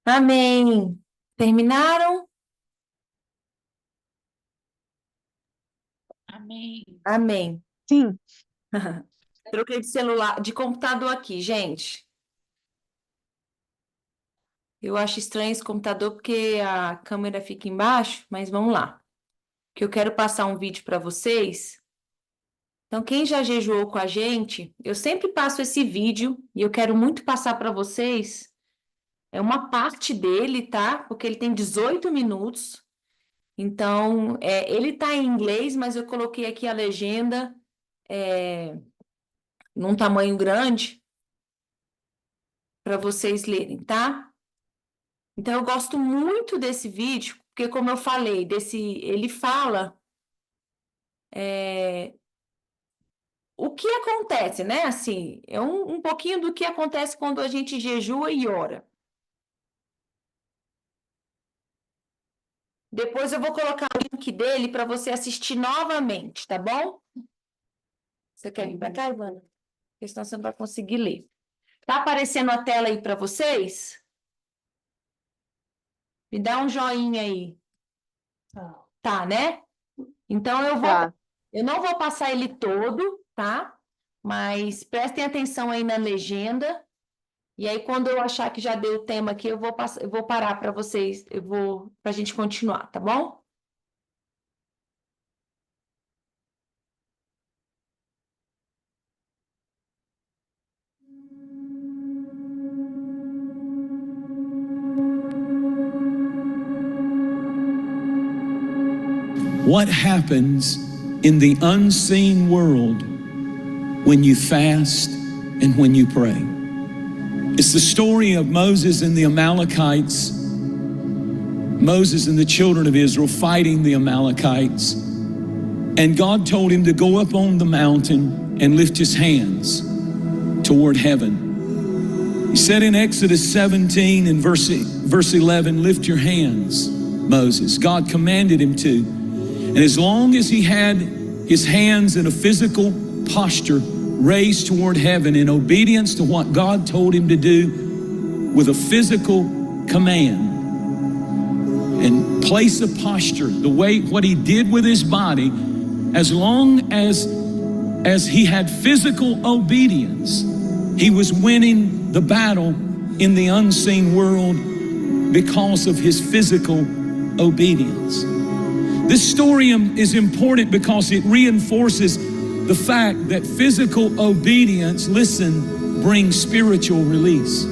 Amém. Terminaram? Amém. Amém. Sim. Troquei de celular, de computador aqui, gente. Eu acho estranho esse computador porque a câmera fica embaixo, mas vamos lá. Que eu quero passar um vídeo para vocês. Então, quem já jejuou com a gente, eu sempre passo esse vídeo e eu quero muito passar para vocês. É uma parte dele, tá? Porque ele tem 18 minutos. Então, ele tá em inglês, mas eu coloquei aqui a legenda num tamanho grande para vocês lerem, tá? Então, eu gosto muito desse vídeo, porque, como eu falei, ele fala o que acontece, né? Assim, é um pouquinho do que acontece quando a gente jejua e ora. Depois eu vou colocar o link dele para você assistir novamente, tá bom? Você quer vir para cá, Ivana? Porque senão você não vai conseguir ler. Tá aparecendo a tela aí para vocês? Me dá um joinha aí. Tá, né? Então Tá. eu não vou passar ele todo, tá? Mas prestem atenção aí na legenda. E aí, quando eu achar que já deu o tema aqui, eu vou parar para vocês, para a gente continuar, tá bom? What happens in the unseen world when you fast and when you pray? It's the story of Moses and the Amalekites. Moses and the children of Israel fighting the Amalekites. And God told him to go up on the mountain and lift his hands toward heaven. He said in Exodus 17 and verse 11, lift your hands, Moses. God commanded him to. And as long as he had his hands in a physical posture raised toward heaven in obedience to what God told him to do with a physical command and place a posture, what he did with his body, as long as he had physical obedience, he was winning the battle in the unseen world because of his physical obedience. This story is important because it reinforces the fact that physical obedience, listen, brings spiritual release.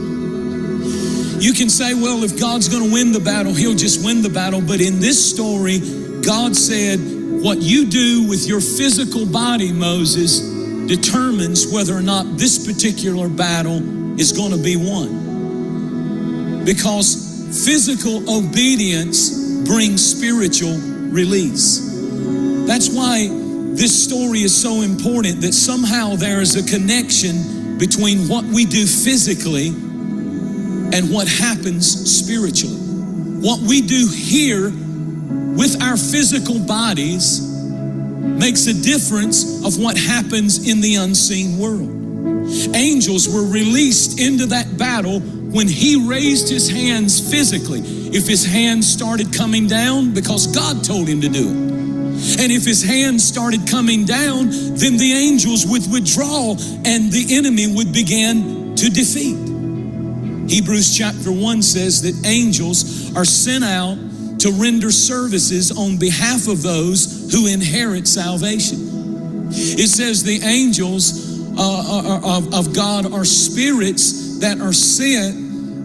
You can say, well, if God's going to win the battle, he'll just win the battle. But in this story, God said, what you do with your physical body, Moses, determines whether or not this particular battle is going to be won. Because physical obedience brings spiritual release. That's why this story is so important, that somehow there is a connection between what we do physically and what happens spiritually. What we do here with our physical bodies makes a difference of what happens in the unseen world. Angels were released into that battle when he raised his hands physically. If his hands started coming down, because God told him to do it. And if his hands started coming down, then the angels would withdraw and the enemy would begin to defeat. Hebrews chapter 1 says that angels are sent out to render services on behalf of those who inherit salvation. It says the angels of God are spirits that are sent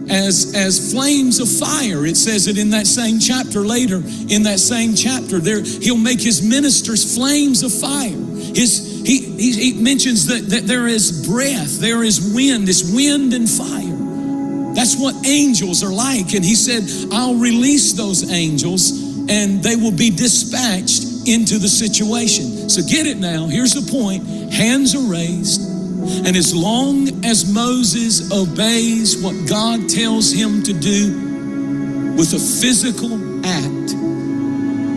as flames of fire. It says it in that same chapter later. In that same chapter, he'll make his ministers flames of fire. He mentions that there is breath, there is wind, it's wind and fire. That's what angels are like. And he said, I'll release those angels and they will be dispatched into the situation. So get it now. Here's the point. Hands are raised. And as long as Moses obeys what God tells him to do with a physical act,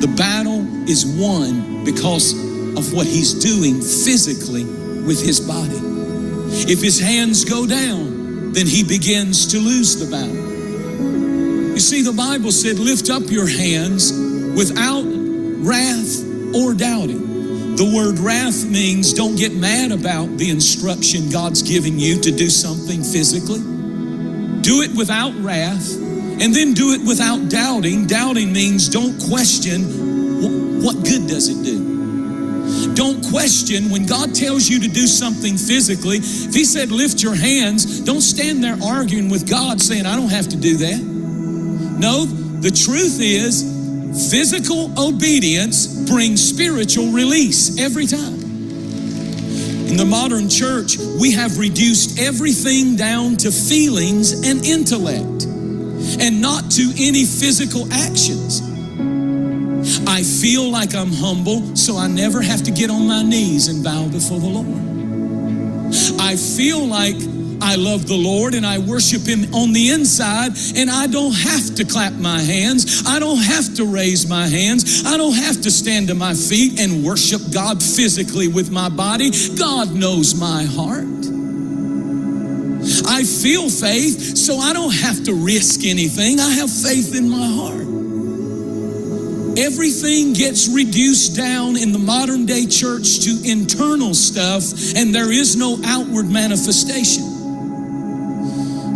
the battle is won because of what he's doing physically with his body. If his hands go down, then he begins to lose the battle. You see, the Bible said, lift up your hands without wrath or doubting. The word wrath means don't get mad about the instruction God's giving you to do something physically. Do it without wrath, and then do it without doubting. Doubting means don't question what good does it do. Don't question when God tells you to do something physically. If He said lift your hands, don't stand there arguing with God saying, I don't have to do that. No, the truth is, physical obedience brings spiritual release every time. In the modern church, we have reduced everything down to feelings and intellect, and not to any physical actions. I feel like I'm humble, so I never have to get on my knees and bow before the Lord. I feel like I love the Lord and I worship Him on the inside, and I don't have to clap my hands. I don't have to raise my hands. I don't have to stand to my feet and worship God physically with my body. God knows my heart. I feel faith, so I don't have to risk anything. I have faith in my heart. Everything gets reduced down in the modern day church to internal stuff, and there is no outward manifestation.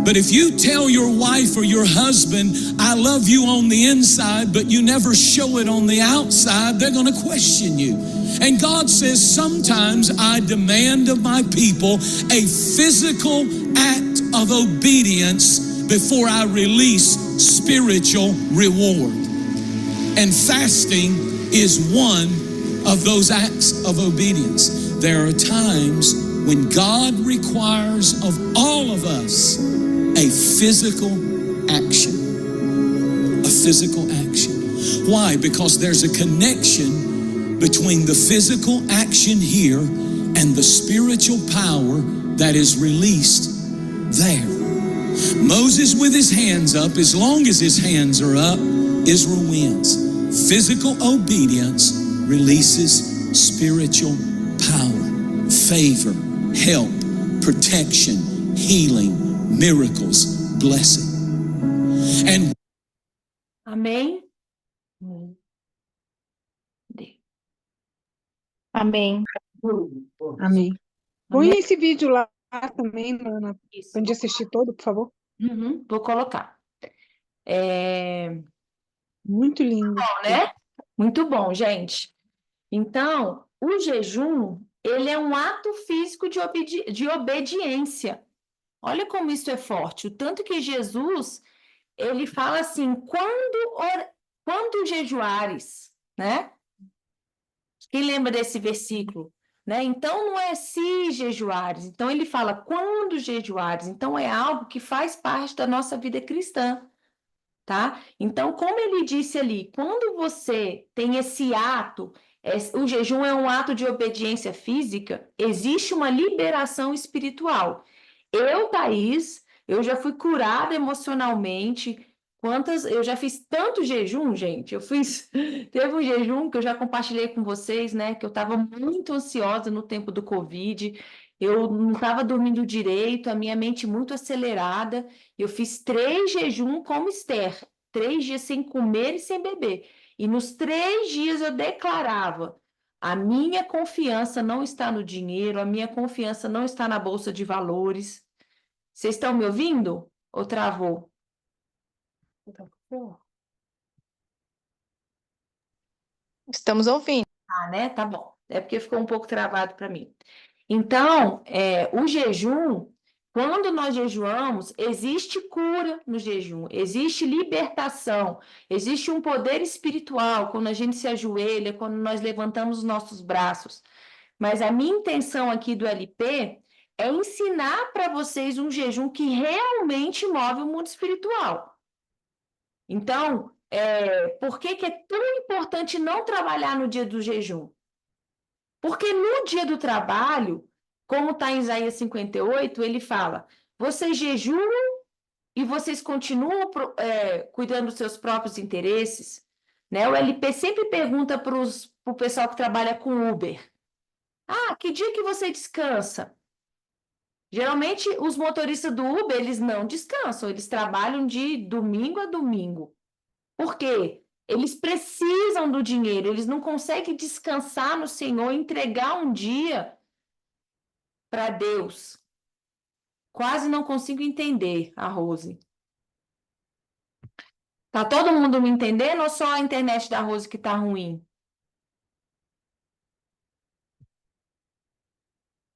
But if you tell your wife or your husband, I love you on the inside, but you never show it on the outside, they're going to question you. And God says, sometimes I demand of my people a physical act of obedience before I release spiritual reward. And fasting is one of those acts of obedience. There are times when God requires of all of us a physical action. A physical action. Why? Because there's a connection between the physical action here and the spiritual power that is released there. Moses with his hands up, as long as his hands are up, Israel wins. Physical obedience releases spiritual power, favor, help, protection, healing, miracles, blessing. And Amém? Amém. Amém. Põe Amém? esse vídeo lá também, Ana, Isso. pra gente assistir todo, por favor. Vou colocar. Muito lindo. Bom, né? Muito bom, gente. Então, o jejum, ele é um ato físico de obediência. Olha como isso é forte. O tanto que Jesus, ele fala assim, quando jejuares, né? Quem lembra desse versículo? Né? Então, não é se jejuares. Então, ele fala quando jejuares. Então, é algo que faz parte da nossa vida cristã. Tá? Então, como ele disse ali, quando você tem esse ato, o jejum é um ato de obediência física, existe uma liberação espiritual. Thaís, eu já fui curada emocionalmente. Eu já fiz tanto jejum, gente. Teve um jejum que eu já compartilhei com vocês, né? Que eu estava muito ansiosa no tempo do Covid. Eu não estava dormindo direito, a minha mente muito acelerada. Eu fiz 3 jejuns como Esther, 3 dias sem comer e sem beber. E nos 3 dias eu declarava: a minha confiança não está no dinheiro, a minha confiança não está na bolsa de valores. Vocês estão me ouvindo? Ou travou? Estamos ouvindo. Ah, né? Tá bom. É porque ficou um pouco travado para mim. Então, o jejum, quando nós jejuamos, existe cura no jejum, existe libertação, existe um poder espiritual quando a gente se ajoelha, quando nós levantamos os nossos braços. Mas a minha intenção aqui do LP é ensinar para vocês um jejum que realmente move o mundo espiritual. Então, por que é tão importante não trabalhar no dia do jejum? Porque no dia do trabalho, como está em Isaías 58, ele fala: vocês jejuam e vocês continuam cuidando dos seus próprios interesses. Né? O LP sempre pergunta para o pessoal que trabalha com Uber: que dia que você descansa? Geralmente, os motoristas do Uber, eles não descansam, eles trabalham de domingo a domingo. Por quê? Eles precisam do dinheiro, eles não conseguem descansar no Senhor, entregar um dia para Deus. Quase não consigo entender a Rose. Tá todo mundo me entendendo ou só a internet da Rose que tá ruim?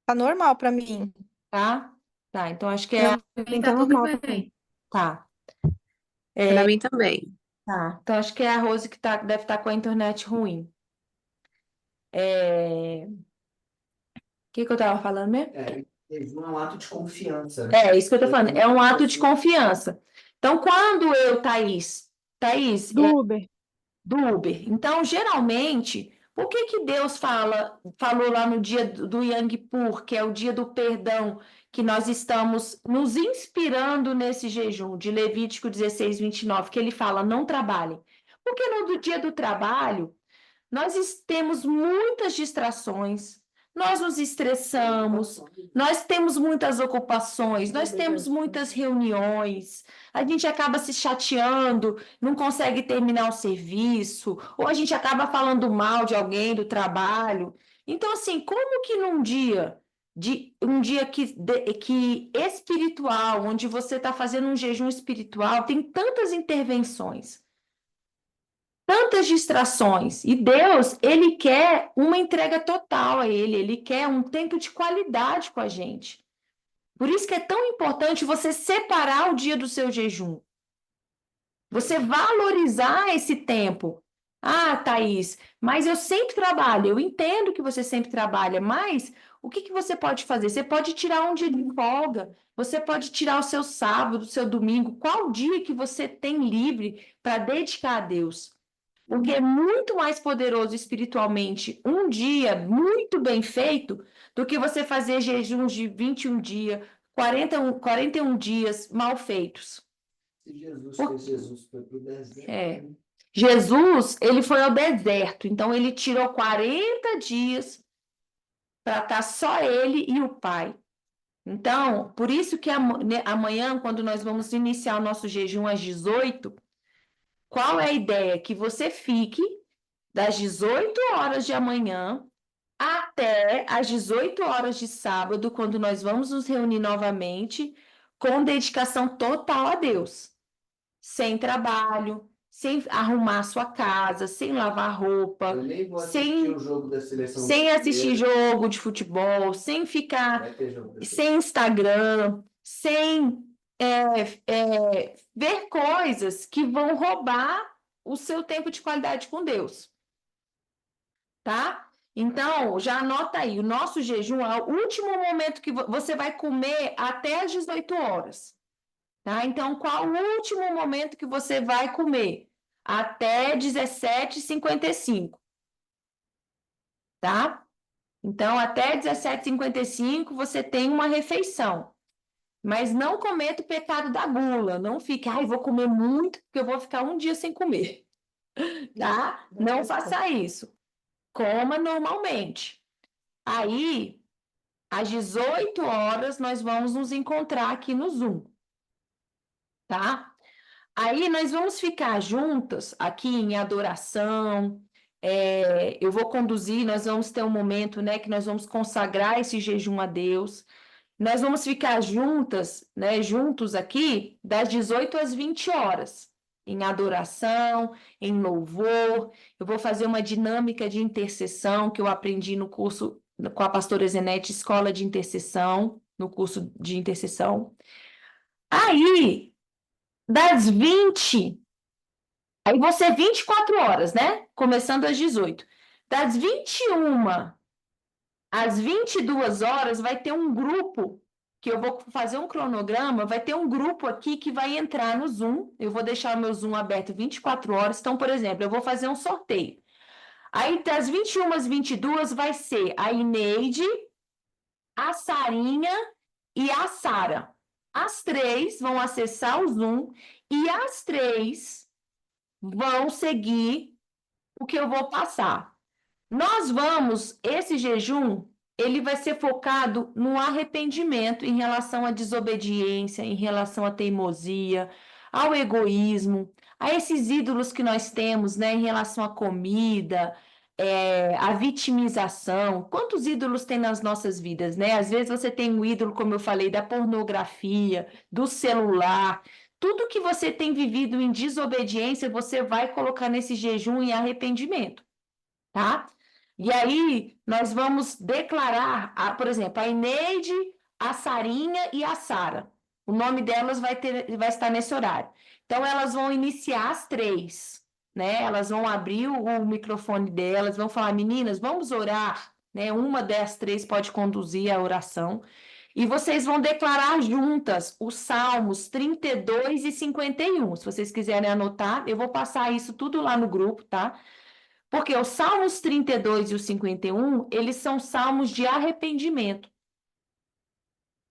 Tá normal pra mim. Tá? Tá, então acho que é. Pra mim Sim, tá tá tudo normal bem. Tá. Pra mim também. Tá, então acho que é a Rose que deve estar com a internet ruim. O que eu tava falando mesmo? Jejum é um ato de confiança. É, isso que eu tô falando, é um ato de confiança. Então, quando Thaís, Do Uber. do Uber. Então, geralmente, por que Deus falou lá no dia do Yom Kippur, que é o dia do perdão, que nós estamos nos inspirando nesse jejum de Levítico 16, 29, que ele fala, não trabalhem. Porque no dia do trabalho, nós temos muitas distrações, nós nos estressamos, nós temos muitas ocupações, nós temos muitas reuniões, a gente acaba se chateando, não consegue terminar o serviço, ou a gente acaba falando mal de alguém do trabalho. Então, assim, como que num dia que espiritual, onde você está fazendo um jejum espiritual, tem tantas intervenções, tantas distrações. E Deus, ele quer uma entrega total a ele quer um tempo de qualidade com a gente. Por isso que é tão importante você separar o dia do seu jejum. Você valorizar esse tempo. Ah, Thaís, mas eu sempre trabalho. Eu entendo que você sempre trabalha, mas o que você pode fazer? Você pode tirar um dia de folga, você pode tirar o seu sábado, o seu domingo. Qual dia que você tem livre para dedicar a Deus? Porque é muito mais poderoso espiritualmente um dia muito bem feito do que você fazer jejuns de 21 dias, 41 dias mal feitos. Se Jesus foi para o deserto. Jesus, ele foi ao deserto, então ele tirou 40 dias para estar só ele e o Pai. Então, por isso que amanhã, quando nós vamos iniciar o nosso jejum às 18, qual é a ideia? Que você fique das 18 horas de amanhã até às 18 horas de sábado, quando nós vamos nos reunir novamente, com dedicação total a Deus. Sem trabalho, sem arrumar sua casa, sem lavar roupa, Eu nem vou assistir o jogo da seleção sem assistir brasileira. jogo de futebol, sem ficar Vai ter jogo da sem Instagram, sem ver coisas que vão roubar o seu tempo de qualidade com Deus. Tá? Então, já anota aí, o nosso jejum é o último momento que você vai comer até às 18 horas. Tá? Então, qual o último momento que você vai comer? Até 17h55. Tá? Então, até 17h55 você tem uma refeição. Mas não cometa o pecado da gula. Não fique, vou comer muito, porque eu vou ficar um dia sem comer. Tá? Não faça isso. Coma normalmente. Aí, às 18 horas, nós vamos nos encontrar aqui no Zoom. Tá? Aí, nós vamos ficar juntas aqui em adoração. Eu vou conduzir, nós vamos ter um momento, né, que nós vamos consagrar esse jejum a Deus. Nós vamos ficar juntas, né, juntos aqui, das 18 às 20 horas, em adoração, em louvor. Eu vou fazer uma dinâmica de intercessão que eu aprendi no curso com a pastora Zenete, Escola de Intercessão, no curso de intercessão. Aí, das 20, aí vão ser 24 horas, né? Começando às 18. Das 21 às 22 horas vai ter um grupo, que eu vou fazer um cronograma, vai ter um grupo aqui que vai entrar no Zoom, eu vou deixar o meu Zoom aberto 24 horas, então, por exemplo, eu vou fazer um sorteio. Aí, das 21 às 22 vai ser a Ineide, a Sarinha e a Sara. As três vão acessar o Zoom e as três vão seguir o que eu vou passar. Nós vamos, esse jejum, ele vai ser focado no arrependimento em relação à desobediência, em relação à teimosia, ao egoísmo, a esses ídolos que nós temos, né, em relação à comida, à vitimização. Quantos ídolos tem nas nossas vidas, né? Às vezes você tem um ídolo, como eu falei, da pornografia, do celular. Tudo que você tem vivido em desobediência, você vai colocar nesse jejum em arrependimento, tá? E aí, nós vamos declarar, por exemplo, a Ineide, a Sarinha e a Sara. O nome delas vai estar nesse horário. Então, elas vão iniciar as 3, né? Elas vão abrir o microfone delas, vão falar, meninas, vamos orar, né? Uma das 3 pode conduzir a oração. E vocês vão declarar juntas os Salmos 32 e 51. Se vocês quiserem anotar, eu vou passar isso tudo lá no grupo, tá? Porque os Salmos 32 e o 51, eles são salmos de arrependimento.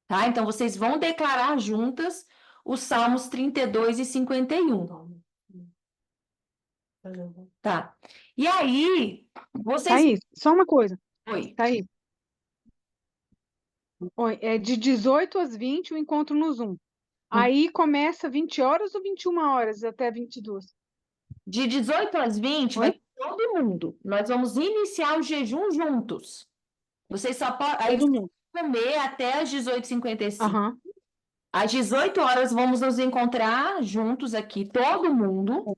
Tá? Então, vocês vão declarar juntas os Salmos 32 e 51. Tá. E aí, vocês... Thaís, só uma coisa. Oi. Thaís. Oi, é de 18 às 20 o encontro no Zoom. Aí começa 20 horas ou 21 horas até 22? De 18 às 20, vai todo mundo. Nós vamos iniciar o jejum juntos. Vocês só podem... Aí Todo vocês mundo. vão comer até às 18h55. Aham. Às 18 horas vamos nos encontrar juntos aqui, todo mundo,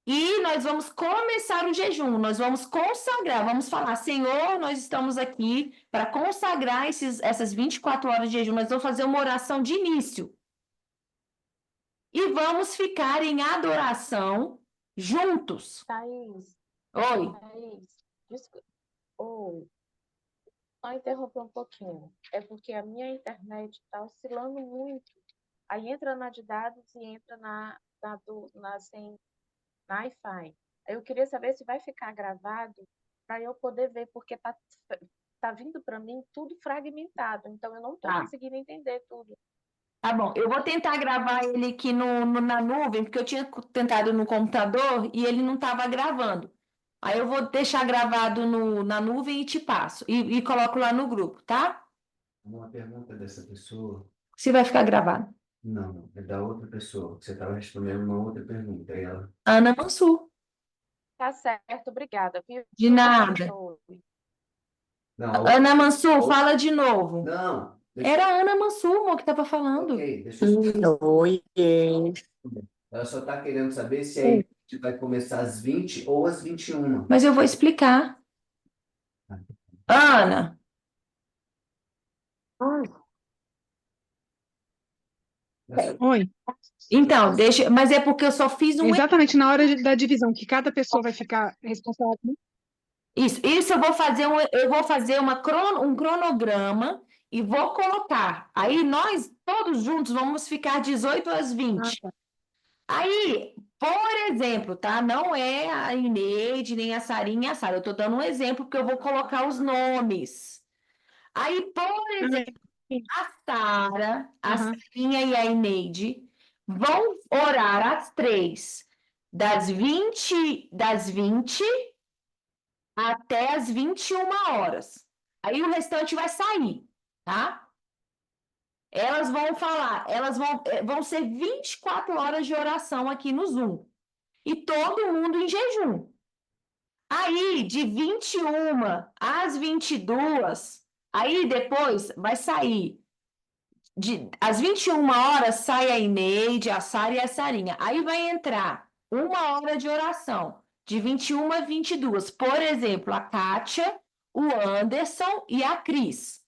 e nós vamos começar o jejum, nós vamos consagrar, vamos falar, Senhor, nós estamos aqui para consagrar essas 24 horas de jejum, nós vamos fazer uma oração de início. E vamos ficar em adoração juntos. Thaís, Oi. desculpa. Oi. Só interromper um pouquinho. É porque a minha internet está oscilando muito. Aí entra na de dados e entra na Wi-Fi. Eu queria saber se vai ficar gravado para eu poder ver, porque tá vindo para mim tudo fragmentado. Então eu não estou conseguindo entender tudo. Tá bom, eu vou tentar gravar ele aqui na nuvem, porque eu tinha tentado no computador e ele não estava gravando. Aí eu vou deixar gravado na nuvem e te passo. E coloco lá no grupo, tá? Uma pergunta dessa pessoa. Se vai ficar gravado. Não, é da outra pessoa. Você estava respondendo uma outra pergunta. Aí ela... Ana Mansur. Tá certo, obrigada. Viu? De nada. Não, Ana Mansur, fala de novo. Não. Era a Ana Mansur, amor, que estava falando. Ok, deixa eu... Oi. Ela só está querendo saber se aí vai começar às 20 ou às 21. Mas eu vou explicar. Ana. Oi. Então, deixa... Mas é porque eu só fiz um... Exatamente na hora da divisão, que cada pessoa vai ficar responsável. Isso eu vou fazer um cronograma e vou colocar. Aí nós todos juntos vamos ficar 18 às 20. Aí, por exemplo, tá? Não é a Ineide, nem a Sarinha e a Sara. Eu estou dando um exemplo porque eu vou colocar os nomes. Aí, por exemplo, a Sara, a Sarinha e a Ineide vão orar às 3, das 20 até as 21 horas. Aí o restante vai sair, tá? Elas vão falar, vão ser 24 horas de oração aqui no Zoom. E todo mundo em jejum. Aí, de 21 às 22, aí depois vai sair. Às 21 horas sai a Ineide, a Sara e a Sarinha. Aí vai entrar 1 hora de oração. De 21 a 22. Por exemplo, a Kátia, o Anderson e a Cris.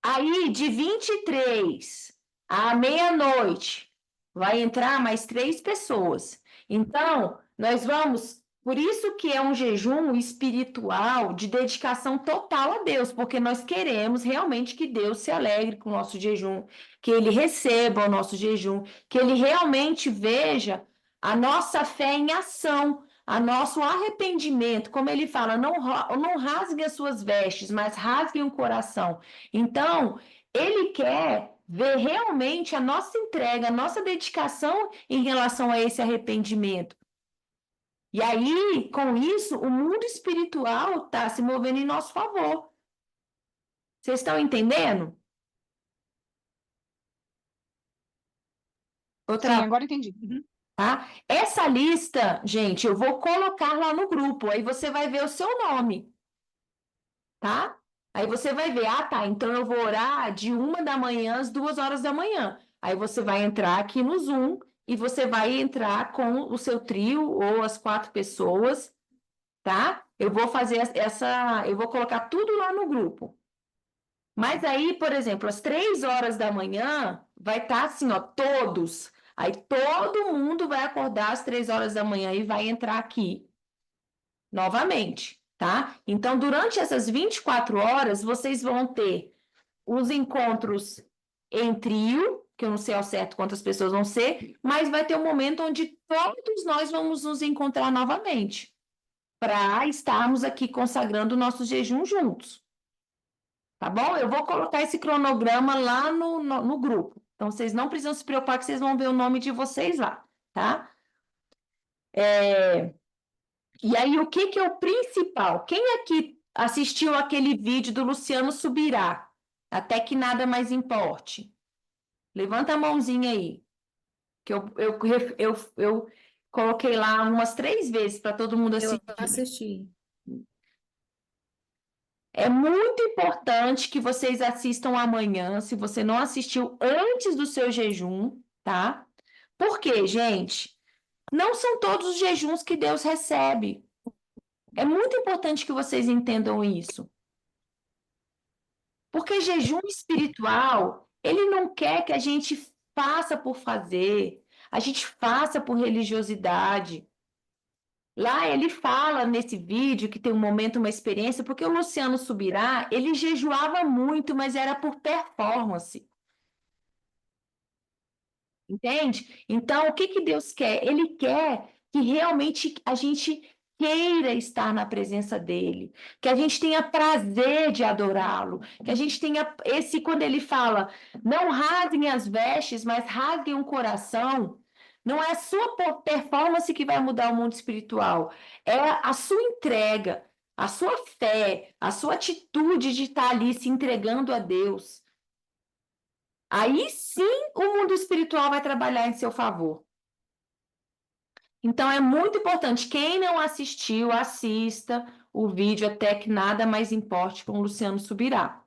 Aí, de 23 à meia-noite, vai entrar mais 3 pessoas. Então, nós vamos... Por isso que é um jejum espiritual de dedicação total a Deus, porque nós queremos realmente que Deus se alegre com o nosso jejum, que Ele receba o nosso jejum, que Ele realmente veja a nossa fé em ação, a nosso arrependimento, como ele fala, não rasguem as suas vestes, mas rasguem o coração. Então, ele quer ver realmente a nossa entrega, a nossa dedicação em relação a esse arrependimento. E aí, com isso, o mundo espiritual está se movendo em nosso favor. Vocês estão entendendo? Sim, agora entendi. Uhum. Tá? Essa lista, gente, eu vou colocar lá no grupo, aí você vai ver o seu nome, tá? Aí você vai ver, tá, então eu vou orar de 1 da manhã às 2 horas da manhã. Aí você vai entrar aqui no Zoom e você vai entrar com o seu trio ou as 4 pessoas, tá? Eu vou fazer eu vou colocar tudo lá no grupo. Mas aí, por exemplo, às 3 horas da manhã, vai estar assim, ó, todos. Aí todo mundo vai acordar às 3 horas da manhã e vai entrar aqui novamente, tá? Então, durante essas 24 horas, vocês vão ter os encontros em trio, que eu não sei ao certo quantas pessoas vão ser, mas vai ter um momento onde todos nós vamos nos encontrar novamente, para estarmos aqui consagrando o nosso jejum juntos. Tá bom? Eu vou colocar esse cronograma lá no grupo. Então, vocês não precisam se preocupar que vocês vão ver o nome de vocês lá, tá? E aí, o que é o principal? Quem aqui assistiu aquele vídeo do Luciano Subirá? Até que nada mais importe. Levanta a mãozinha aí. Que eu coloquei lá umas 3 vezes para todo mundo Eu assistir. assisti. É muito importante que vocês assistam amanhã, se você não assistiu antes do seu jejum, tá? Por quê, gente? Não são todos os jejuns que Deus recebe. É muito importante que vocês entendam isso. Porque jejum espiritual, ele não quer que a gente faça por fazer, a gente faça por religiosidade. Lá ele fala nesse vídeo que tem um momento, uma experiência, porque o Luciano Subirá, ele jejuava muito, mas era por performance. Entende? Então, o que Deus quer? Ele quer que realmente a gente queira estar na presença dele, que a gente tenha prazer de adorá-lo, que a gente tenha quando ele fala, não rasguem as vestes, mas rasguem o coração. Não é a sua performance que vai mudar o mundo espiritual, é a sua entrega, a sua fé, a sua atitude de estar ali se entregando a Deus. Aí sim o mundo espiritual vai trabalhar em seu favor. Então é muito importante, quem não assistiu, assista o vídeo Até que Nada Mais Importe com o Luciano Subirá,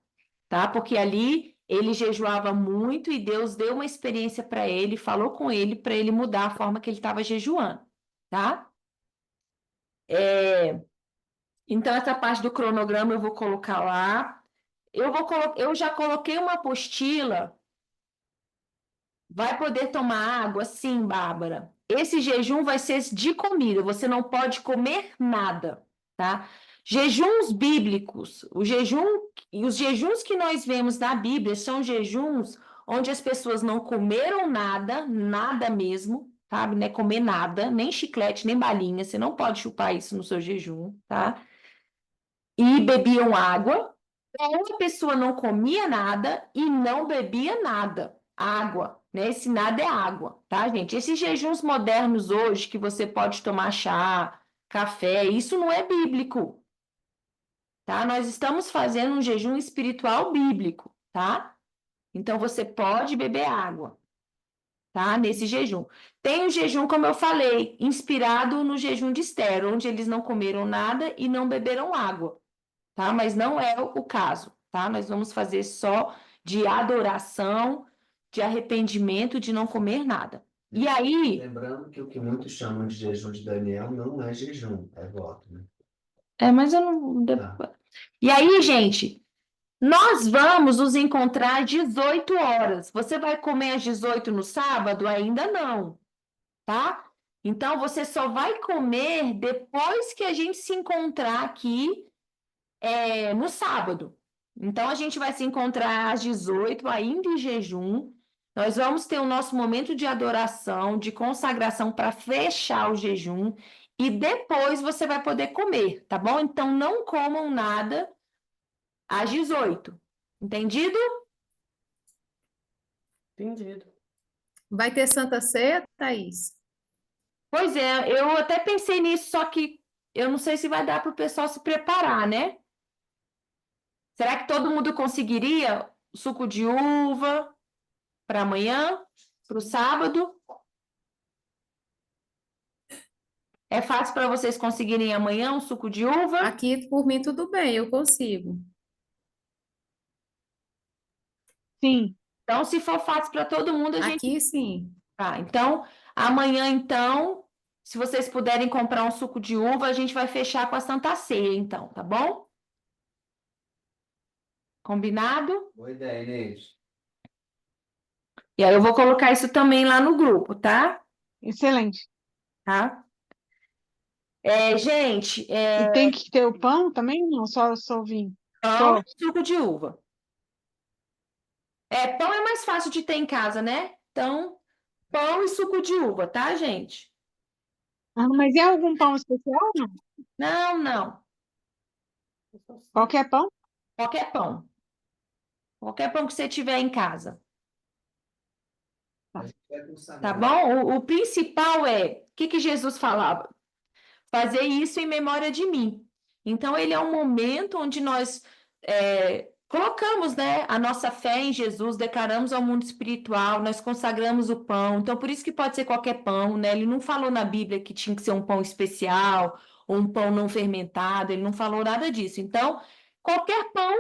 tá? Porque ali ele jejuava muito e Deus deu uma experiência para ele, falou com ele para ele mudar a forma que ele estava jejuando, tá? Então essa parte do cronograma eu vou colocar lá. Eu já coloquei uma apostila. Vai poder tomar água? Sim, Bárbara. Esse jejum vai ser de comida, você não pode comer nada, tá? Jejuns bíblicos, os jejuns que nós vemos na Bíblia são jejuns onde as pessoas não comeram nada, nada mesmo, sabe? Não é comer nada, nem chiclete, nem balinha, você não pode chupar isso no seu jejum, tá? E bebiam água, ou a pessoa não comia nada e não bebia nada, água, né? Esse nada é água, tá, gente? Esses jejuns modernos hoje, que você pode tomar chá, café, isso não é bíblico, tá? Nós estamos fazendo um jejum espiritual bíblico, tá? Então, você pode beber água, tá? Nesse jejum. Tem o jejum, como eu falei, inspirado no jejum de Esther, onde eles não comeram nada e não beberam água, tá? Mas não é o caso, tá? Nós vamos fazer só de adoração, de arrependimento, de não comer nada. E aí... Lembrando que o que muitos chamam de jejum de Daniel não é jejum, é voto, né? mas eu não... Tá. E aí, gente, nós vamos nos encontrar às 18 horas. Você vai comer às 18 no sábado? Ainda não, tá? Então, você só vai comer depois que a gente se encontrar aqui no sábado. Então, a gente vai se encontrar às 18, ainda em jejum. Nós vamos ter o nosso momento de adoração, de consagração para fechar o jejum. E depois você vai poder comer, tá bom? Então, não comam nada às 18. Entendido? Entendido. Vai ter Santa Ceia, Thaís? Pois é, eu até pensei nisso, só que eu não sei se vai dar para o pessoal se preparar, né? Será que todo mundo conseguiria suco de uva para amanhã, para o sábado? É fácil para vocês conseguirem amanhã um suco de uva? Aqui, por mim, tudo bem, eu consigo. Sim. Então, se for fácil para todo mundo, a gente. Aqui, sim. Tá, então, amanhã, então, se vocês puderem comprar um suco de uva, a gente vai fechar com a Santa Ceia, então, tá bom? Combinado? Boa ideia, Inês. E aí eu vou colocar isso também lá no grupo, tá? Excelente. Tá? Gente, E tem que ter o pão também? Não, só o vinho. pão e suco de uva. Pão é mais fácil de ter em casa, né? Então, pão e suco de uva, tá, gente? Ah, mas é algum pão especial? Não? Não, não. Qualquer pão? Qualquer pão. Qualquer pão que você tiver em casa. A gente vai Tá consagrar. bom? O principal o que Jesus falava? Fazer isso em memória de mim. Então, ele é um momento onde nós colocamos, né, a nossa fé em Jesus, declaramos ao mundo espiritual, nós consagramos o pão. Então, por isso que pode ser qualquer pão, né? Ele não falou na Bíblia que tinha que ser um pão especial ou um pão não fermentado, ele não falou nada disso. Então, qualquer pão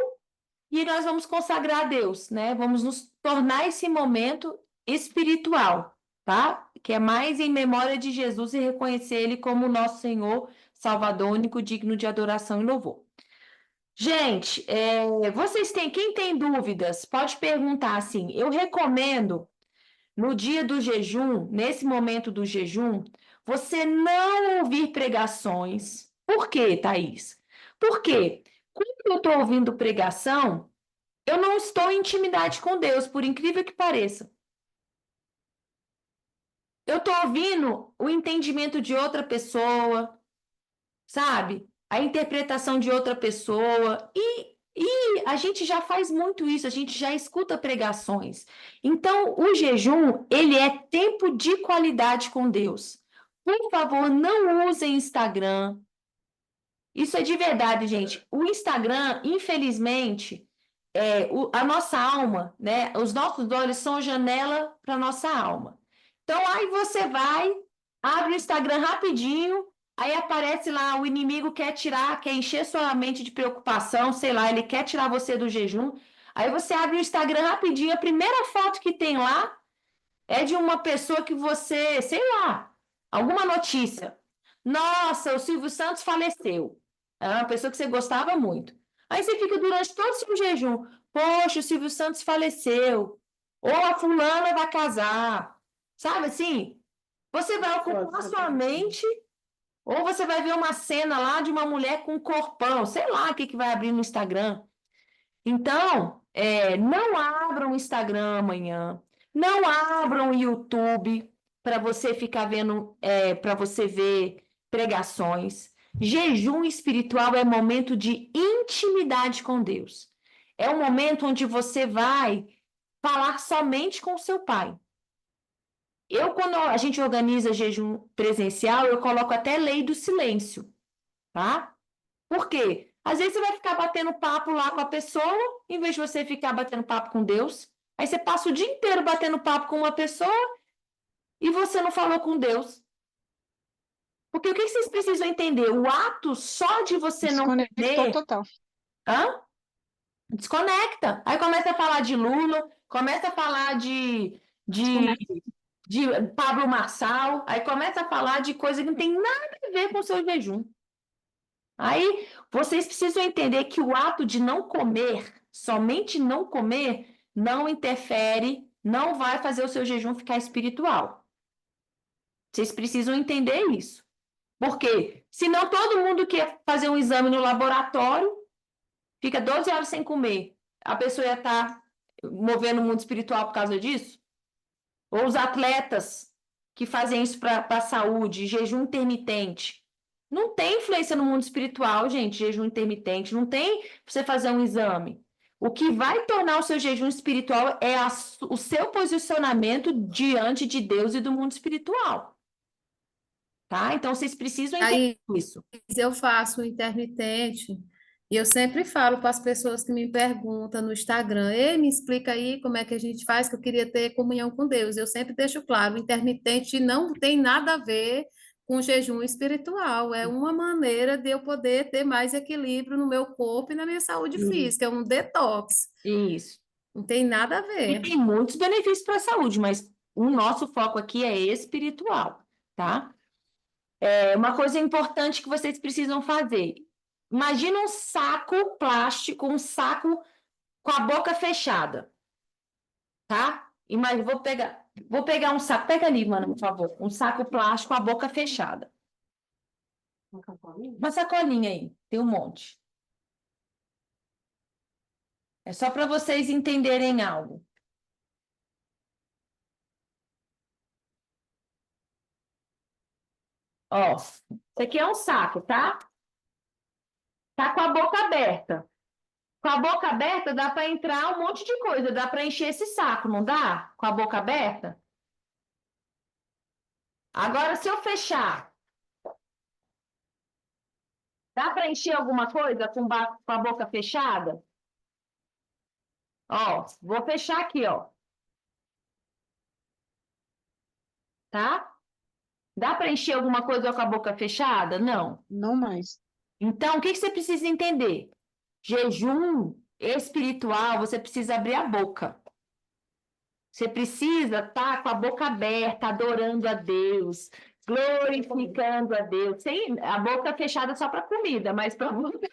e nós vamos consagrar a Deus, né? Vamos nos tornar esse momento espiritual, tá? Que é mais em memória de Jesus e reconhecer Ele como nosso Senhor, Salvador, único, digno de adoração e louvor. Gente, quem tem dúvidas, pode perguntar assim. Eu recomendo, no dia do jejum, nesse momento do jejum, você não ouvir pregações. Por quê, Thaís? Porque quando eu estou ouvindo pregação, eu não estou em intimidade com Deus, por incrível que pareça. Eu estou ouvindo o entendimento de outra pessoa, sabe? A interpretação de outra pessoa. E a gente já faz muito isso, a gente já escuta pregações. Então, o jejum, ele é tempo de qualidade com Deus. Por favor, não usem Instagram. Isso é de verdade, gente. O Instagram, infelizmente, a nossa alma, né? Os nossos olhos são a janela para a nossa alma. Então, aí você vai, abre o Instagram rapidinho, aí aparece lá, o inimigo quer encher sua mente de preocupação, sei lá, ele quer tirar você do jejum. Aí você abre o Instagram rapidinho, a primeira foto que tem lá é de uma pessoa que você, sei lá, alguma notícia. Nossa, o Silvio Santos faleceu. É uma pessoa que você gostava muito. Aí você fica durante todo o seu jejum. Poxa, o Silvio Santos faleceu. Ou a fulana vai casar. Sabe assim? Você vai ocupar sua mente, ou você vai ver uma cena lá de uma mulher com um corpão. Sei lá o que vai abrir no Instagram. Então, não abram o Instagram amanhã, não abram o YouTube para você ficar vendo, para você ver pregações. Jejum espiritual é momento de intimidade com Deus. É um momento onde você vai falar somente com o seu Pai. Quando a gente organiza jejum presencial, eu coloco até lei do silêncio, tá? Por quê? Às vezes você vai ficar batendo papo lá com a pessoa, em vez de você ficar batendo papo com Deus. Aí você passa o dia inteiro batendo papo com uma pessoa e você não falou com Deus. Porque o que vocês precisam entender? O ato só de você não Desconectou comer... total. Hã? Desconecta. Aí começa a falar de Lula, começa a falar de Pablo Marçal, aí começa a falar de coisa que não tem nada a ver com o seu jejum. Aí vocês precisam entender que o ato de não comer, somente não comer, não interfere, não vai fazer o seu jejum ficar espiritual. Vocês precisam entender isso. Por quê? Senão todo mundo quer fazer um exame no laboratório, fica 12 horas sem comer. A pessoa ia estar movendo o mundo espiritual por causa disso? Ou os atletas que fazem isso para a saúde, jejum intermitente. Não tem influência no mundo espiritual, gente, jejum intermitente. Não tem pra você fazer um exame. O que vai tornar o seu jejum espiritual é o seu posicionamento diante de Deus e do mundo espiritual. tá? Então, vocês precisam entender Aí isso. eu faço o intermitente e eu sempre falo para as pessoas que me perguntam no Instagram, ei, me explica aí como é que a gente faz, que eu queria ter comunhão com Deus. Eu sempre deixo claro, o intermitente não tem nada a ver com jejum espiritual, é uma maneira de eu poder ter mais equilíbrio no meu corpo e na minha saúde física, é um detox, Isso. não tem nada a E ver. tem muitos benefícios para a saúde, mas o nosso foco aqui é espiritual, tá? Uma coisa importante que vocês precisam fazer. Imagina um saco plástico, um saco com a boca fechada, tá? Imagina, vou pegar um saco, pega ali, mano, por favor, um saco plástico com a boca fechada. Uma sacolinha aí, tem um monte. É só para vocês entenderem algo. Ó, isso aqui é um saco, tá? Tá com a boca aberta. Com a boca aberta dá para entrar um monte de coisa, dá para encher esse saco, não dá? Com a boca aberta? Agora, se eu fechar, dá para encher alguma coisa com a boca fechada? Ó, vou fechar aqui, ó. Tá? Dá para encher alguma coisa com a boca fechada? Não. Não mais. Então, o que que você precisa entender? Jejum espiritual, você precisa abrir a boca. Você precisa estar com a boca aberta, adorando a Deus, glorificando a Deus. Sem a boca fechada só para comida, mas para você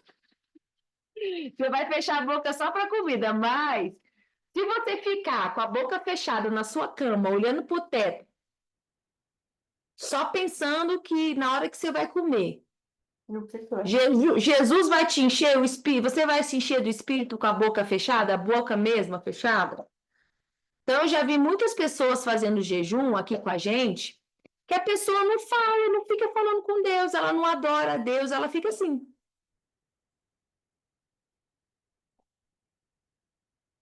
vai fechar a boca só para comida, mas se você ficar com a boca fechada na sua cama, olhando para o teto, só pensando que na hora que você vai comer, Jesus vai te encher o espírito, você vai se encher do espírito com a boca fechada, a boca mesma fechada? Então, eu já vi muitas pessoas fazendo jejum aqui com a gente, que a pessoa não fala, não fica falando com Deus, ela não adora a Deus, ela fica assim.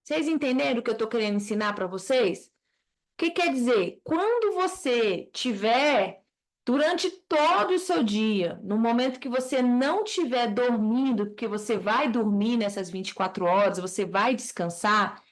Vocês entenderam o que eu estou querendo ensinar para vocês? O que quer dizer? Quando você tiver, durante todo o seu dia, no momento que você não estiver dormindo, porque você vai dormir nessas 24 horas, você vai descansar,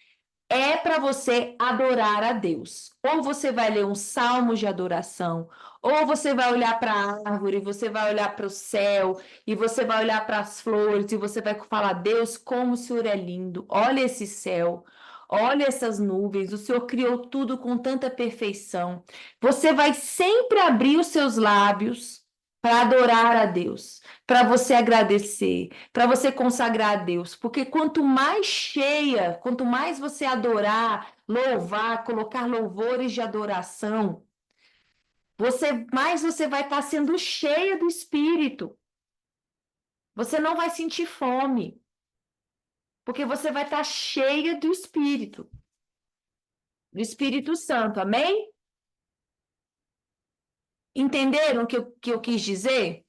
é para você adorar a Deus. Ou você vai ler um salmo de adoração, ou você vai olhar para a árvore, você vai olhar para o céu, e você vai olhar para as flores, e você vai falar: Deus, como o Senhor é lindo, olha esse céu, olha essas nuvens, o Senhor criou tudo com tanta perfeição. Você vai sempre abrir os seus lábios para adorar a Deus, para você agradecer, para você consagrar a Deus, porque quanto mais cheia, quanto mais você adorar, louvar, colocar louvores de adoração, mais você vai estar sendo cheia do Espírito. Você não vai sentir fome, porque você vai estar cheia do Espírito Santo, amém? Entenderam o que eu quis dizer?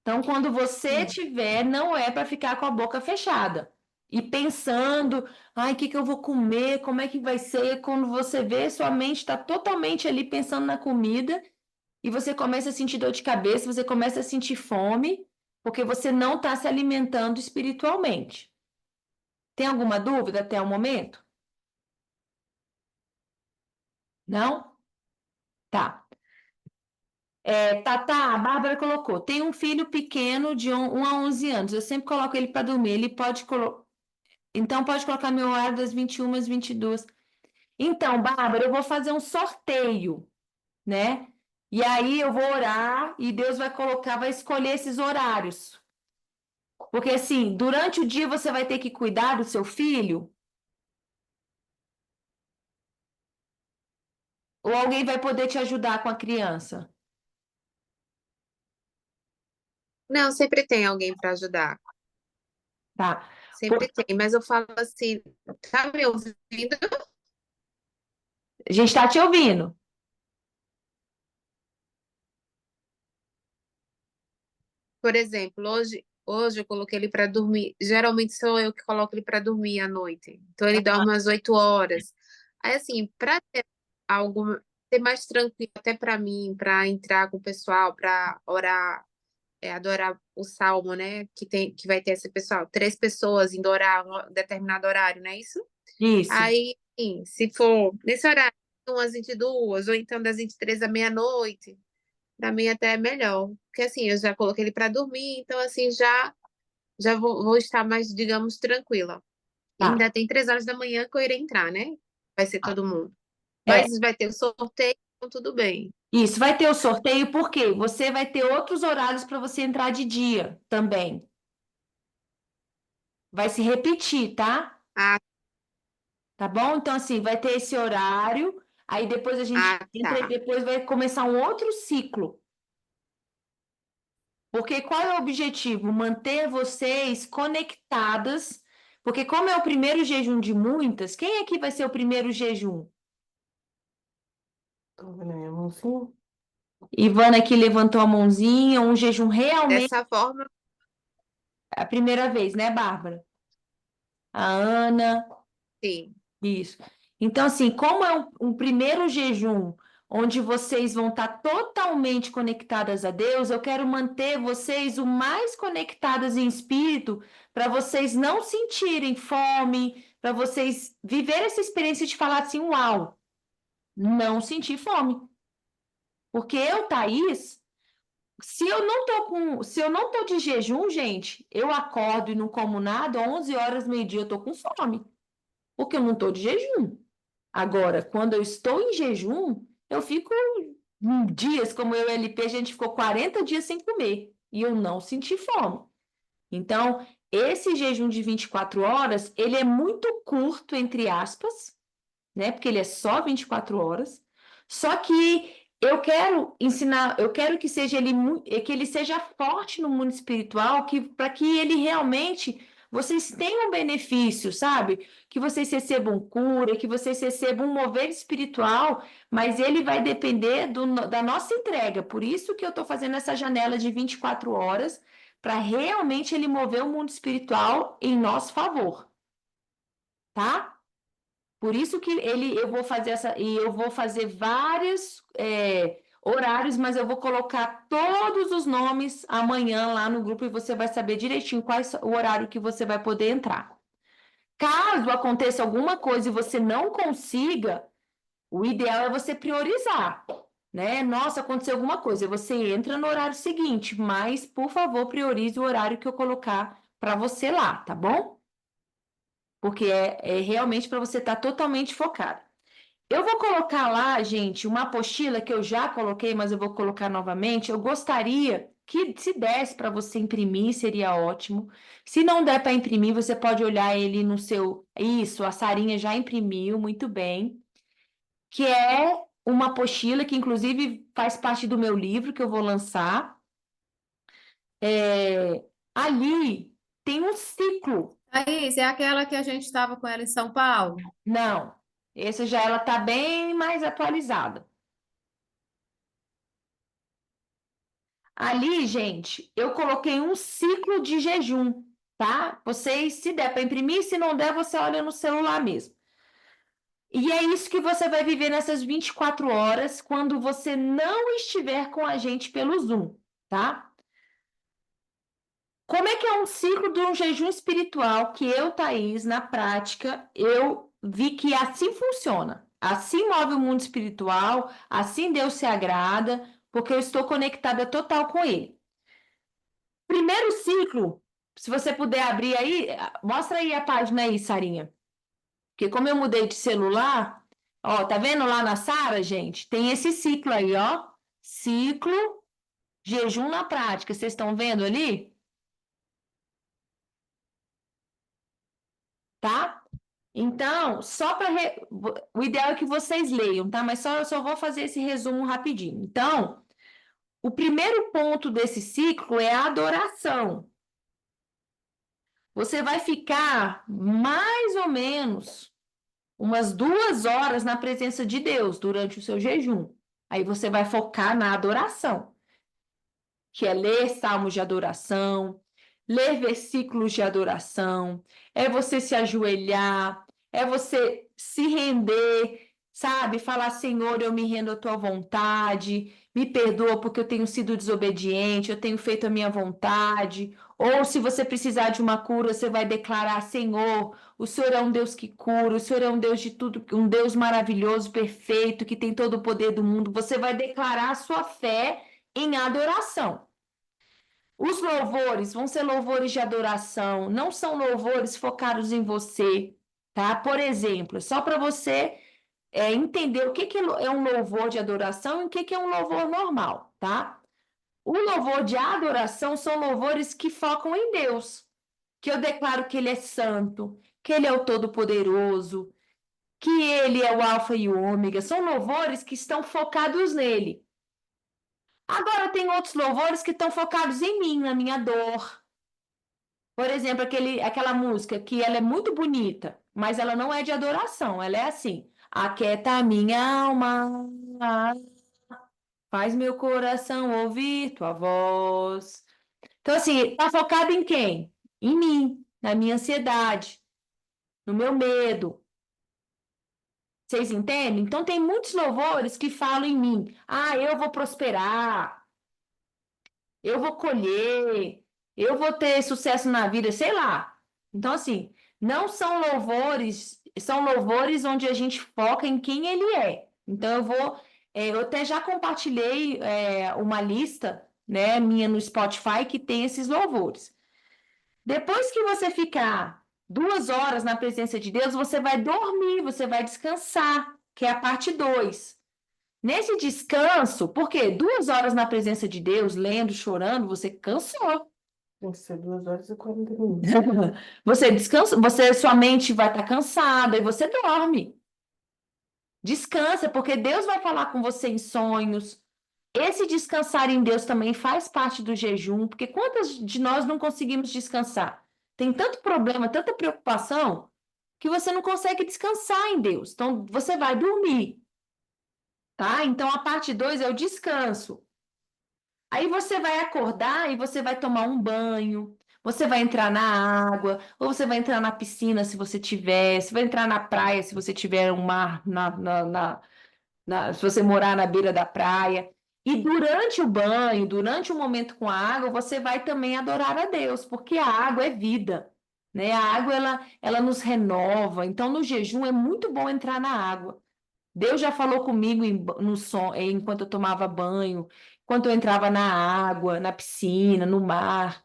Então, quando você tiver, não é para ficar com a boca fechada e pensando, ai, o que eu vou comer, como é que vai ser? Quando você vê, sua mente está totalmente ali pensando na comida e você começa a sentir dor de cabeça, você começa a sentir fome, porque você não está se alimentando espiritualmente. Tem alguma dúvida até o momento? Não? Tá. Tá, a Bárbara colocou, tem um filho pequeno de 1 a 11 anos, eu sempre coloco ele para dormir, ele pode colocar. Então, pode colocar meu horário das 21 às 22. Então, Bárbara, eu vou fazer um sorteio, né? E aí eu vou orar e Deus vai vai escolher esses horários. Porque, assim, durante o dia você vai ter que cuidar do seu filho, ou alguém vai poder te ajudar com a criança? Não, sempre tem alguém para ajudar. Tá. Sempre tem, mas eu falo assim, tá me ouvindo? A gente está te ouvindo. Por exemplo, hoje eu coloquei ele para dormir. Geralmente sou eu que coloco ele para dormir à noite. Então ele dorme às 8 horas. Aí assim, para ter alguma ser mais tranquilo até para mim, para entrar com o pessoal, para orar, adorar o salmo, né? Que vai ter esse pessoal, 3 pessoas indo orar um determinado horário, não é isso? Isso. Aí, sim, se for nesse horário, umas 22, ou então das 23 à meia-noite, para mim até é melhor. Porque assim, eu já coloquei ele para dormir, então assim, já vou estar mais, digamos, tranquila. E Tá. ainda tem 3 horas da manhã que eu irei entrar, né? Vai ser todo mundo. É, Mas vai ter o sorteio, então tudo bem. isso, vai ter o sorteio, porque você vai ter outros horários para você entrar de dia também. Vai se repetir, tá? Ah, Tá bom? Então, assim, vai ter esse horário, aí depois a gente entra e tá. depois vai começar um outro ciclo. Porque qual é o objetivo? Manter vocês conectadas, porque como é o primeiro jejum de muitas, quem aqui vai ser o primeiro jejum? Ivana aqui levantou a mãozinha, um jejum realmente Dessa forma, a primeira vez, né, Bárbara? A Ana, sim. isso. Então, assim, como é um primeiro jejum onde vocês vão estar totalmente conectadas a Deus, eu quero manter vocês o mais conectadas em espírito para vocês não sentirem fome, para vocês viverem essa experiência de falar assim, uau, não sentir fome. Porque eu, Thaís, se eu não tô de jejum, gente, eu acordo e não como nada, 11 horas, meio-dia, eu tô com fome, porque eu não tô de jejum. Agora, quando eu estou em jejum, eu fico dias, como eu e a LP, a gente ficou 40 dias sem comer e eu não senti fome. Então, esse jejum de 24 horas, ele é muito curto, entre aspas, né? Porque ele é só 24 horas. Só que eu quero ensinar, eu quero que seja que ele seja forte no mundo espiritual, para que ele realmente vocês tenham benefício, sabe? Que vocês recebam cura, que vocês recebam um mover espiritual, mas ele vai depender da nossa entrega. Por isso que eu estou fazendo essa janela de 24 horas, para realmente ele mover o mundo espiritual em nosso favor, tá? Por isso que eu vou fazer eu vou fazer vários horários, mas eu vou colocar todos os nomes amanhã lá no grupo e você vai saber direitinho qual é o horário que você vai poder entrar. Caso aconteça alguma coisa e você não consiga, o ideal é você priorizar, né? Nossa, aconteceu alguma coisa, você entra no horário seguinte, mas por favor, priorize o horário que eu colocar para você lá, tá bom? Porque é realmente para você estar totalmente focado. Eu vou colocar lá, gente, uma apostila que eu já coloquei, mas eu vou colocar novamente. Eu gostaria que, se desse para você imprimir, seria ótimo. Se não der para imprimir, você pode olhar ele no seu. Isso, a Sarinha já imprimiu, muito bem. Que é uma apostila que, inclusive, faz parte do meu livro que eu vou lançar. Ali tem um ciclo. Thaís, é aquela que a gente estava com ela em São Paulo? Não, essa já ela está bem mais atualizada. Ali, gente, eu coloquei um ciclo de jejum, tá? Vocês, se der para imprimir, se não der, você olha no celular mesmo. E é isso que você vai viver nessas 24 horas quando você não estiver com a gente pelo Zoom, tá? Como é que é um ciclo de um jejum espiritual que eu, Thaís, na prática, eu vi que assim funciona. Assim move o mundo espiritual, assim Deus se agrada, porque eu estou conectada total com Ele. Primeiro ciclo, se você puder abrir aí, mostra aí a página aí, Sarinha. Porque como eu mudei de celular, ó, tá vendo lá na Sara, gente? Tem esse ciclo aí, ó. Ciclo, jejum na prática. Vocês estão vendo ali? Tá? Então, só para o ideal é que vocês leiam, tá? Mas eu só vou fazer esse resumo rapidinho. Então, o primeiro ponto desse ciclo é a adoração. Você vai ficar mais ou menos umas 2 horas na presença de Deus durante o seu jejum. Aí você vai focar na adoração, que é ler salmos de adoração, ler versículos de adoração, é você se ajoelhar, é você se render, sabe? Falar, Senhor, eu me rendo à tua vontade, me perdoa porque eu tenho sido desobediente, eu tenho feito a minha vontade. Ou se você precisar de uma cura, você vai declarar, Senhor, o Senhor é um Deus que cura, o Senhor é um Deus de tudo, um Deus maravilhoso, perfeito, que tem todo o poder do mundo. Você vai declarar a sua fé em adoração. Os louvores vão ser louvores de adoração, não são louvores focados em você, tá? Por exemplo, só para você entender o que é um louvor de adoração e o que é um louvor normal, tá? O louvor de adoração são louvores que focam em Deus, que eu declaro que Ele é santo, que Ele é o Todo-Poderoso, que Ele é o Alfa e o Ômega. São louvores que estão focados nele. Agora, tem outros louvores que estão focados em mim, na minha dor. Por exemplo, aquela música que ela é muito bonita, mas ela não é de adoração. Ela é assim: aquieta a minha alma, faz meu coração ouvir tua voz. Então, assim, está focado em quem? Em mim, na minha ansiedade, no meu medo. Vocês entendem? Então, tem muitos louvores que falam em mim. Ah, eu vou prosperar, eu vou colher, eu vou ter sucesso na vida, sei lá. Então, assim, não são louvores, são louvores onde a gente foca em quem ele é. Então, eu até já compartilhei uma lista, né, minha no Spotify que tem esses louvores. Depois que você ficar 2 horas na presença de Deus, você vai dormir, você vai descansar, que é a parte 2. Nesse descanso, porque 2 horas na presença de Deus, lendo, chorando, você cansou. Tem que ser 2 horas e 40 minutos. Você descansa, sua mente vai estar cansada e você dorme. Descansa, porque Deus vai falar com você em sonhos. Esse descansar em Deus também faz parte do jejum, porque quantas de nós não conseguimos descansar? Tem tanto problema, tanta preocupação, que você não consegue descansar em Deus. Então, você vai dormir, tá? Então, a parte 2 é o descanso. Aí você vai acordar e você vai tomar um banho, você vai entrar na água, ou você vai entrar na piscina se você tiver, você vai entrar na praia se você tiver um mar, se você morar na beira da praia. E durante o banho, durante o momento com a água, você vai também adorar a Deus, porque a água é vida, né? A água, ela nos renova. Então, no jejum, é muito bom entrar na água. Deus já falou comigo enquanto eu tomava banho, enquanto eu entrava na água, na piscina, no mar,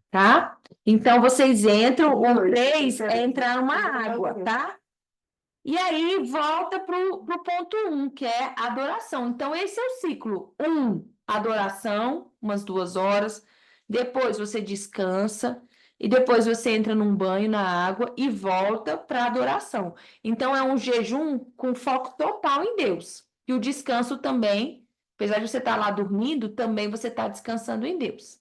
tá? Então, vocês entram, o 3 é entrar numa água, tá? E aí, volta para o ponto 1, que é adoração. Então, esse é o ciclo. 1, adoração, umas 2 horas. Depois, você descansa. E depois, você entra num banho na água e volta para a adoração. Então, é um jejum com foco total em Deus. E o descanso também, apesar de você estar lá dormindo, também você está descansando em Deus.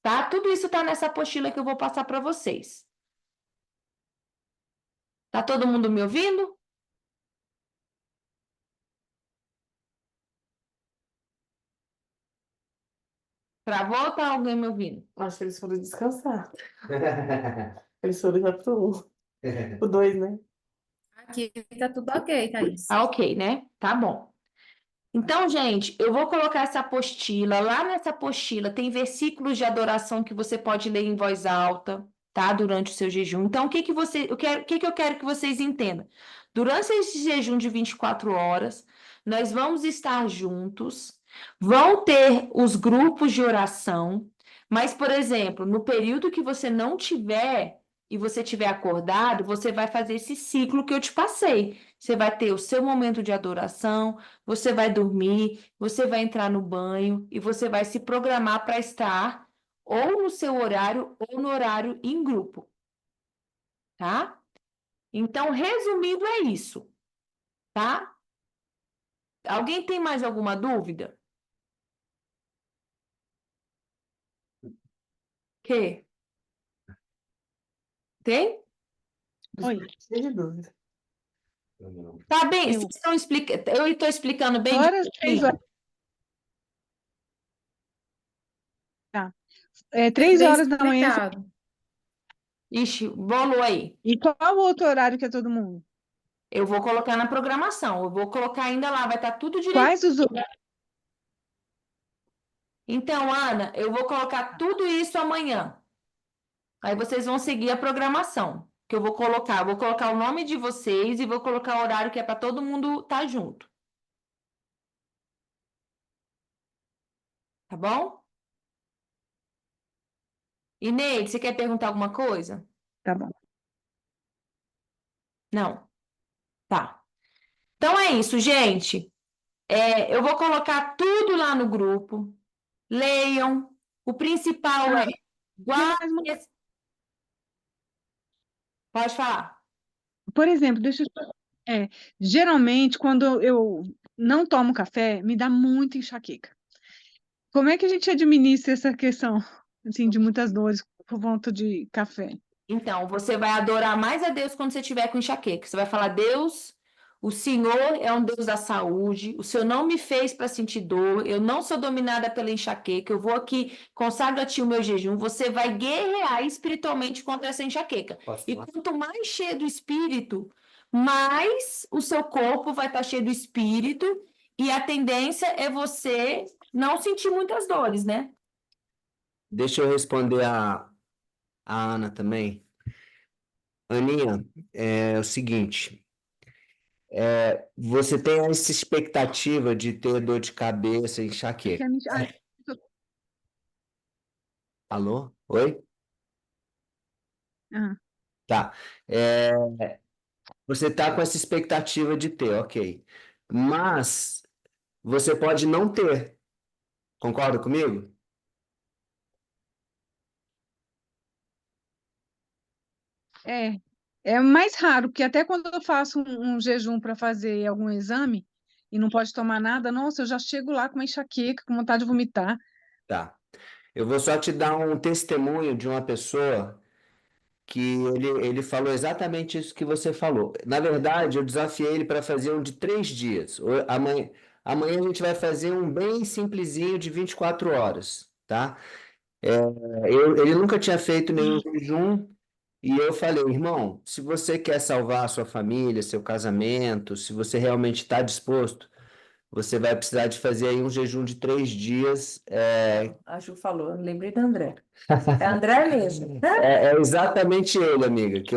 Tá? Tudo isso está nessa apostila que eu vou passar para vocês. Tá todo mundo me ouvindo? Travou ou tá alguém me ouvindo? Acho que eles foram descansar. Eles foram já pro 2, né? Aqui tá tudo ok, Thaís. Ah, ok, né? Tá bom. Então, gente, eu vou colocar essa apostila. Lá nessa apostila tem versículos de adoração que você pode ler em voz alta, tá? Durante o seu jejum. Então, o que que eu quero que vocês entendam? Durante esse jejum de 24 horas, nós vamos estar juntos, vão ter os grupos de oração, mas, por exemplo, no período que você não tiver e você tiver acordado, você vai fazer esse ciclo que eu te passei. Você vai ter o seu momento de adoração, você vai dormir, você vai entrar no banho e você vai se programar para estar ou no seu horário ou no horário em grupo, tá? Então, resumindo, é isso, tá? Alguém tem mais alguma dúvida? Que? Tem? Oi. Cheio de dúvida. Tá bem, Eu. vocês estão explicando, eu estou explicando bem Horas, 3 direitinho? horas. Tá. 3 Bem horas da manhã. explicado. Ixi, bolou aí. E qual o outro horário que é todo mundo? Eu vou colocar na programação, eu vou colocar ainda lá, vai estar tudo direito. Quais os Então, Ana, eu vou colocar tudo isso amanhã. Aí vocês vão seguir a programação que eu vou colocar. Eu vou colocar o nome de vocês e vou colocar o horário que é para todo mundo estar junto. Tá bom? Ineide, você quer perguntar alguma coisa? Tá bom. Não. Tá. Então é isso, gente. Eu vou colocar tudo lá no grupo. Leiam. O principal é guardem. Pode falar. Por exemplo, geralmente, quando eu não tomo café, me dá muita enxaqueca. Como é que a gente administra essa questão, assim, de muitas dores por conta de café? Então, você vai adorar mais a Deus quando você estiver com enxaqueca. Você vai falar: Deus, o Senhor é um Deus da saúde, o Senhor não me fez para sentir dor, eu não sou dominada pela enxaqueca, eu vou aqui, consagro a Ti o meu jejum. Você vai guerrear espiritualmente contra essa enxaqueca. E quanto mais cheio do Espírito, mais o seu corpo vai estar cheio do Espírito, e a tendência é você não sentir muitas dores, né? Deixa eu responder a Ana também. Aninha, é o seguinte, você tem essa expectativa de ter dor de cabeça, enxaqueca. Alô? Oi? Ah, Tá. Você tá com essa expectativa de ter, ok. Mas você pode não ter. Concorda comigo? é mais raro, porque até quando eu faço um jejum para fazer algum exame e não pode tomar nada, nossa, eu já chego lá com uma enxaqueca, com vontade de vomitar. Tá. Eu vou só te dar um testemunho de uma pessoa que ele falou exatamente isso que você falou. Na verdade, eu desafiei ele para fazer um de 3 dias. Amanhã a gente vai fazer um bem simplesinho de 24 horas, tá? Ele nunca tinha feito nenhum jejum e eu falei, irmão, se você quer salvar a sua família, seu casamento, se você realmente está disposto, você vai precisar de fazer aí um jejum de 3 dias. A Ju falou, eu lembrei do André. É André mesmo. É exatamente ele, amiga, que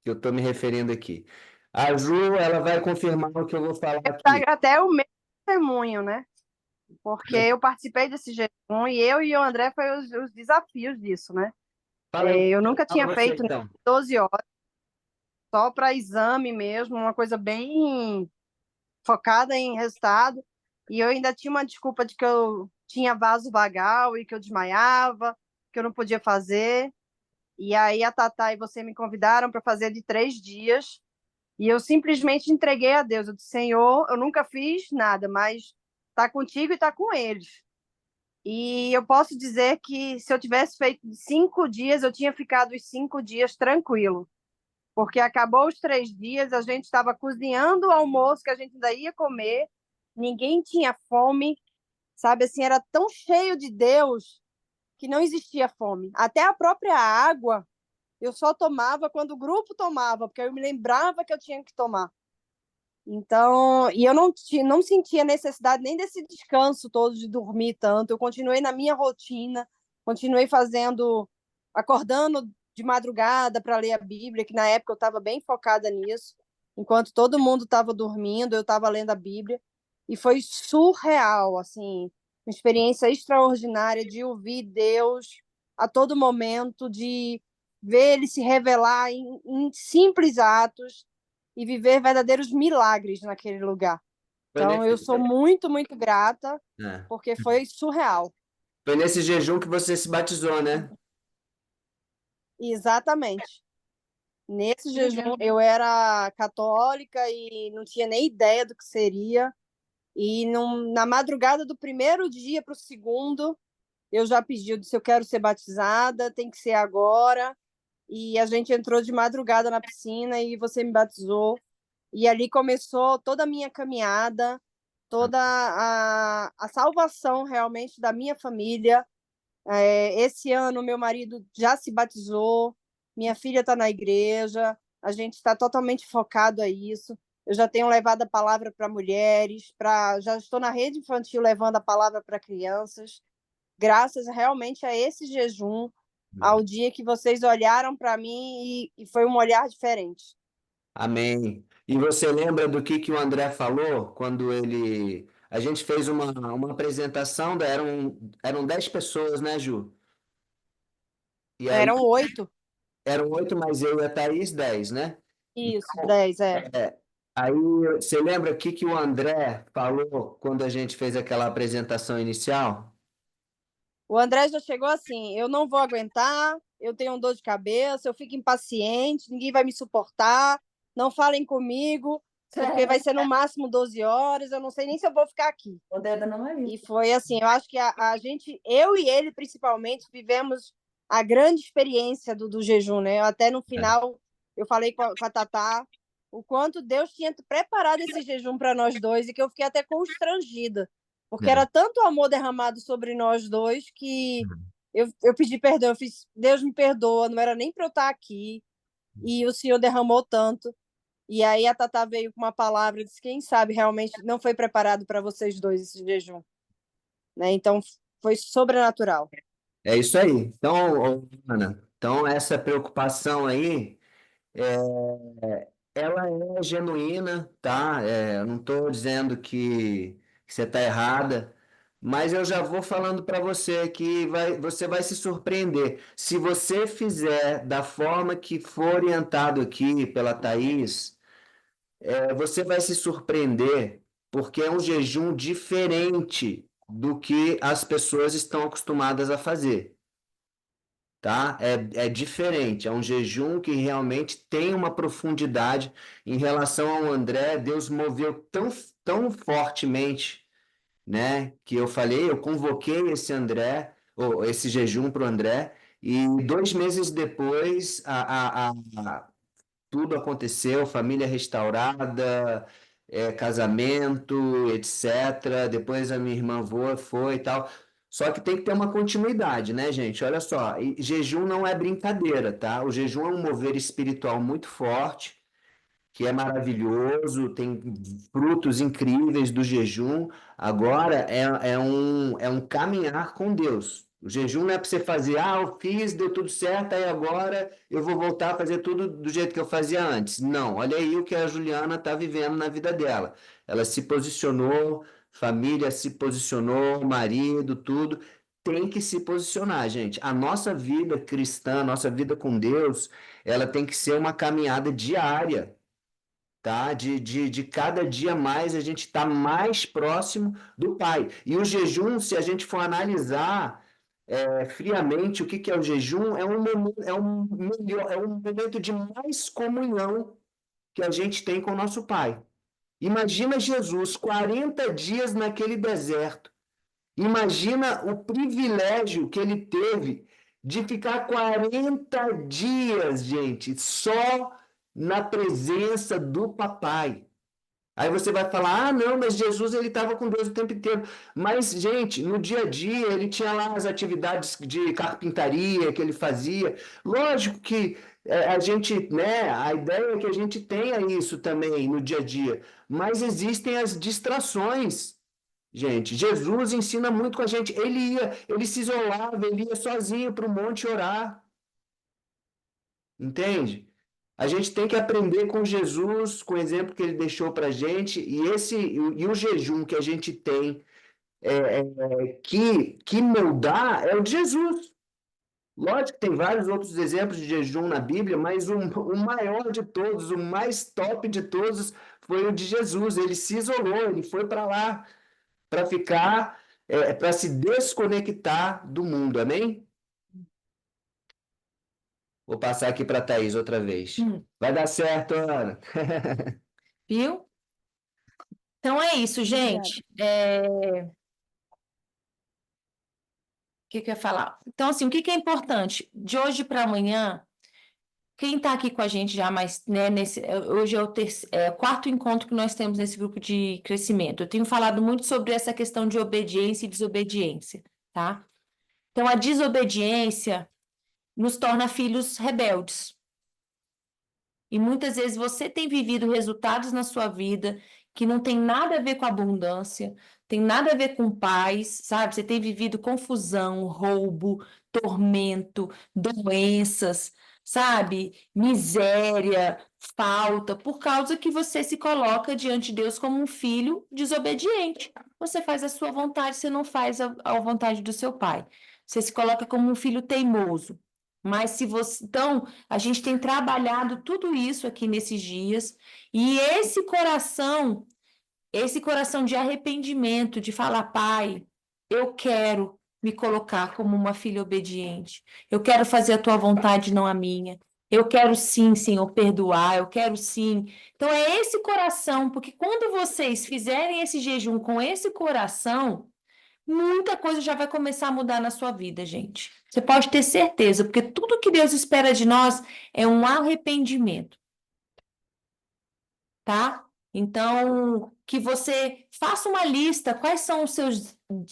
eu tô me referindo aqui. A Ju, ela vai confirmar o que eu vou falar aqui. Até o meu testemunho, né? Porque eu participei desse jejum e eu e o André foi os desafios disso, né? Fala aí, Eu nunca tinha você, feito então. 12 horas, só para exame mesmo, uma coisa bem focada em resultado. E eu ainda tinha uma desculpa de que eu tinha vaso vagal e que eu desmaiava, que eu não podia fazer. E aí a Tatá e você me convidaram para fazer de 3 dias. E eu simplesmente entreguei a Deus. Eu disse, Senhor, eu nunca fiz nada, mas está contigo e está com eles. E eu posso dizer que se eu tivesse feito 5 dias, eu tinha ficado os 5 dias tranquilo. Porque acabou os 3 dias, a gente estava cozinhando o almoço que a gente ainda ia comer, ninguém tinha fome, sabe? Assim, era tão cheio de Deus que não existia fome. Até a própria água eu só tomava quando o grupo tomava, porque eu me lembrava que eu tinha que tomar. Então, e eu não sentia necessidade nem desse descanso todo de dormir tanto. Eu continuei na minha rotina, continuei acordando de madrugada para ler a Bíblia, que na época eu estava bem focada nisso. Enquanto todo mundo estava dormindo, eu estava lendo a Bíblia. E foi surreal, assim, uma experiência extraordinária de ouvir Deus a todo momento, de ver Ele se revelar em simples atos e viver verdadeiros milagres naquele lugar. Então, eu sou muito, muito grata, porque foi surreal. Foi nesse jejum que você se batizou, né? Exatamente. Nesse jejum, eu era católica e não tinha nem ideia do que seria. E na madrugada do primeiro dia para o segundo, eu já pedi, eu disse, eu quero ser batizada, tem que ser agora. E a gente entrou de madrugada na piscina e você me batizou. E ali começou toda a minha caminhada, toda a salvação realmente da minha família. Esse ano, meu marido já se batizou, minha filha está na igreja, a gente está totalmente focado a isso. Eu já tenho levado a palavra para mulheres, já estou na rede infantil levando a palavra para crianças, graças realmente a esse jejum, ao dia que vocês olharam para mim e foi um olhar diferente. Amém. E você lembra do que o André falou quando a gente fez uma apresentação, eram 10 pessoas, né, Ju? E aí Eram 8, eram 8, mas eu e a Thaís, 10, né? isso, 10, é. Aí você lembra o que o André falou quando a gente fez aquela apresentação inicial? O André já chegou assim, eu não vou aguentar, eu tenho dor de cabeça, eu fico impaciente, ninguém vai me suportar, não falem comigo, porque vai ser no máximo 12 horas, eu não sei nem se eu vou ficar aqui. E foi assim, eu acho que a gente, eu e ele principalmente, vivemos a grande experiência do jejum, né? Até no final, eu falei com a Tatá o quanto Deus tinha preparado esse jejum para nós dois e que eu fiquei até constrangida, porque era tanto amor derramado sobre nós dois que eu pedi perdão, eu fiz, Deus me perdoa, não era nem para eu estar aqui, e o Senhor derramou tanto. E aí a Tatá veio com uma palavra e disse, quem sabe realmente não foi preparado para vocês dois esse jejum. Né? Então, foi sobrenatural. É isso aí. Então, Ana, então essa preocupação aí, ela é genuína, tá? Eu não estou dizendo que você está errada, mas eu já vou falando para você que você vai se surpreender. Se você fizer da forma que for orientado aqui pela Thaís, você vai se surpreender, porque é um jejum diferente do que as pessoas estão acostumadas a fazer. Tá? É diferente, é um jejum que realmente tem uma profundidade. Em relação ao André, Deus moveu tão fortemente, né, que eu falei, eu convoquei esse André, ou esse jejum para o André, e 2 meses depois tudo aconteceu, família restaurada, casamento, etc. Depois a minha irmã foi e tal. Só que tem que ter uma continuidade, né, gente? Olha só, e jejum não é brincadeira, tá? O jejum é um mover espiritual muito forte, que é maravilhoso, tem frutos incríveis do jejum. Agora é um caminhar com Deus. O jejum não é para você fazer, eu fiz, deu tudo certo, aí agora eu vou voltar a fazer tudo do jeito que eu fazia antes. Não, olha aí o que a Juliana está vivendo na vida dela. Ela se posicionou, família se posicionou, marido, tudo. Tem que se posicionar, gente. A nossa vida cristã, a nossa vida com Deus, ela tem que ser uma caminhada diária. Tá? De cada dia mais a gente está mais próximo do Pai. E o jejum, se a gente for analisar friamente o que é o jejum, é um momento de mais comunhão que a gente tem com o nosso Pai. Imagina Jesus 40 dias naquele deserto. Imagina o privilégio que ele teve de ficar 40 dias, gente, só na presença do papai. Aí você vai falar, não, mas Jesus ele estava com Deus o tempo inteiro. Mas, gente, no dia a dia ele tinha lá as atividades de carpintaria que ele fazia. Lógico que a gente, né, a ideia é que a gente tenha isso também no dia a dia. Mas existem as distrações. Gente, Jesus ensina muito com a gente. Ele se isolava, ele ia sozinho para o monte orar. Entende? A gente tem que aprender com Jesus, com o exemplo que ele deixou para a gente, e o jejum que a gente tem que moldar é o de Jesus. Lógico que tem vários outros exemplos de jejum na Bíblia, mas o maior de todos, o mais top de todos, foi o de Jesus. Ele se isolou, ele foi para lá para ficar, para se desconectar do mundo, amém? Vou passar aqui para a Thaís outra vez. Vai dar certo, Ana. Viu? Então é isso, gente. O que eu ia falar? Então, assim, o que é importante? De hoje para amanhã, quem está aqui com a gente já, mas né, hoje é o quarto encontro que nós temos nesse grupo de crescimento. Eu tenho falado muito sobre essa questão de obediência e desobediência, tá? Então, a desobediência nos torna filhos rebeldes. E muitas vezes você tem vivido resultados na sua vida que não tem nada a ver com abundância, tem nada a ver com paz, sabe? Você tem vivido confusão, roubo, tormento, doenças, sabe? Miséria, falta, por causa que você se coloca diante de Deus como um filho desobediente. Você faz a sua vontade, você não faz a vontade do seu pai. Você se coloca como um filho teimoso. Mas se você. Então, a gente tem trabalhado tudo isso aqui nesses dias, e esse coração de arrependimento, de falar, Pai, eu quero me colocar como uma filha obediente. Eu quero fazer a tua vontade, não a minha. Eu quero sim, Senhor, perdoar, eu quero sim. Então, é esse coração, porque quando vocês fizerem esse jejum com esse coração, muita coisa já vai começar a mudar na sua vida, gente. Você pode ter certeza, porque tudo que Deus espera de nós é um arrependimento, tá? Então, que você faça uma lista, quais são os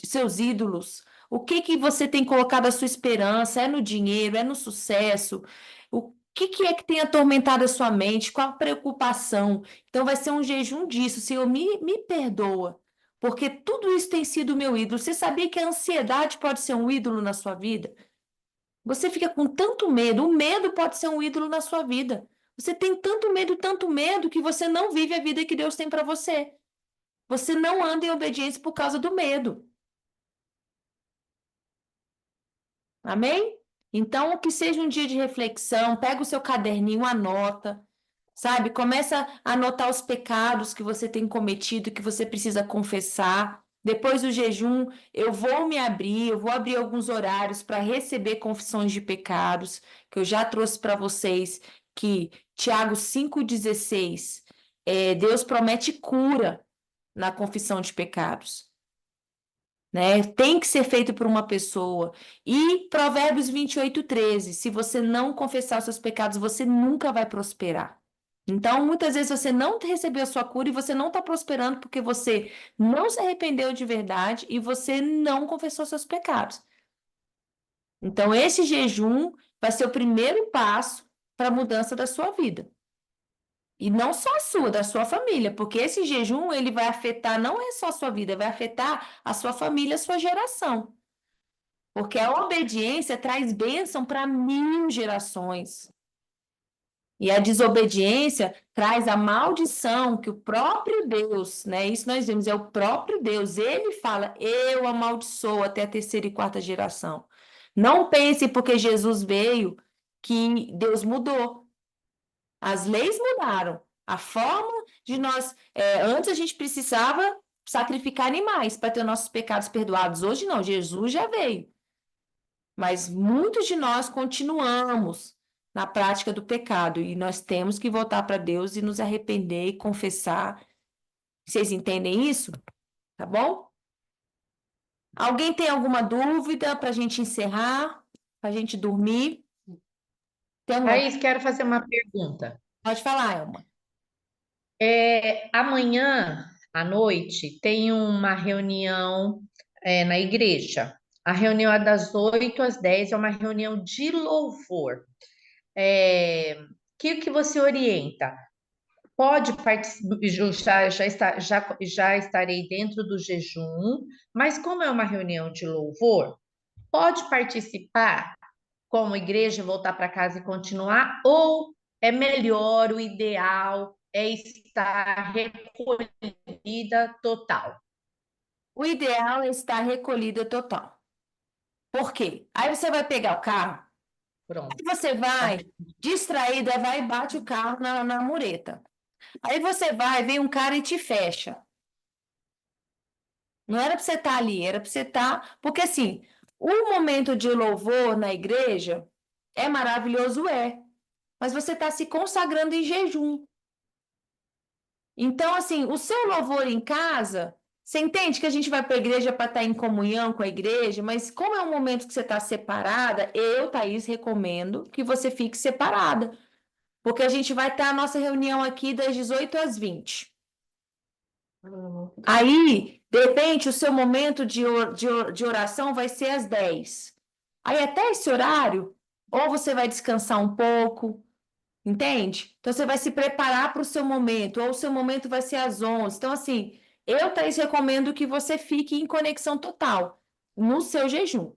seus ídolos, o que você tem colocado a sua esperança, é no dinheiro, é no sucesso, o que é que tem atormentado a sua mente, qual a preocupação. Então, vai ser um jejum disso, Senhor, me perdoa, porque tudo isso tem sido meu ídolo. Você sabia que a ansiedade pode ser um ídolo na sua vida? Você fica com tanto medo, o medo pode ser um ídolo na sua vida. Você tem tanto medo que você não vive a vida que Deus tem para você. Você não anda em obediência por causa do medo. Amém? Então, que seja um dia de reflexão, pega o seu caderninho, anota, sabe? Começa a anotar os pecados que você tem cometido, que você precisa confessar. Depois do jejum, eu vou abrir alguns horários para receber confissões de pecados, que eu já trouxe para vocês, que Tiago 5,16, Deus promete cura na confissão de pecados, né? Tem que ser feito por uma pessoa. E Provérbios 28,13, se você não confessar os seus pecados, você nunca vai prosperar. Então, muitas vezes você não recebeu a sua cura e você não está prosperando porque você não se arrependeu de verdade e você não confessou seus pecados. Então, esse jejum vai ser o primeiro passo para a mudança da sua vida. E não só a sua, da sua família, porque esse jejum ele vai afetar, não é só a sua vida, vai afetar a sua família, a sua geração. Porque a obediência traz bênção para 1000 gerações. E a desobediência traz a maldição que o próprio Deus, né? Isso nós vimos, é o próprio Deus. Ele fala, eu amaldiçoo até a 3ª e 4ª geração. Não pense porque Jesus veio que Deus mudou. As leis mudaram. A forma de nós... antes a gente precisava sacrificar animais para ter nossos pecados perdoados. Hoje não, Jesus já veio. Mas muitos de nós continuamos na prática do pecado e nós temos que voltar para Deus e nos arrepender e confessar. Vocês entendem isso? Tá bom? Alguém tem alguma dúvida para a gente encerrar? Para a gente dormir? Tem alguma... Thaís, quero fazer uma pergunta. Pode falar, Elma. Amanhã à noite tem uma reunião na igreja. A reunião é das 8 às 10, é uma reunião de louvor. Que você orienta? Pode participar, já estarei dentro do jejum, mas como é uma reunião de louvor, pode participar como igreja, voltar para casa e continuar, ou é melhor, o ideal é estar recolhida total? O ideal é estar recolhida total. Por quê? Aí você vai pegar o carro, Pronto. aí você vai, distraída, vai e bate o carro na mureta. Aí você vai, vem um cara e te fecha. Não era para você estar ali, era para você estar... Porque assim, o momento de louvor na igreja é maravilhoso, mas você está se consagrando em jejum. Então, assim, o seu louvor em casa, você entende que a gente vai para a igreja para estar em comunhão com a igreja, mas como é um momento que você está separada, eu, Thaís, recomendo que você fique separada, porque a gente vai ter a nossa reunião aqui das 18 às 20. Aí, de repente, o seu momento de oração vai ser às 10. Aí, até esse horário, ou você vai descansar um pouco, Entende? Então, você vai se preparar para o seu momento, ou o seu momento vai ser às 11. Então, assim, eu, Thaís, recomendo que você fique em conexão total no seu jejum,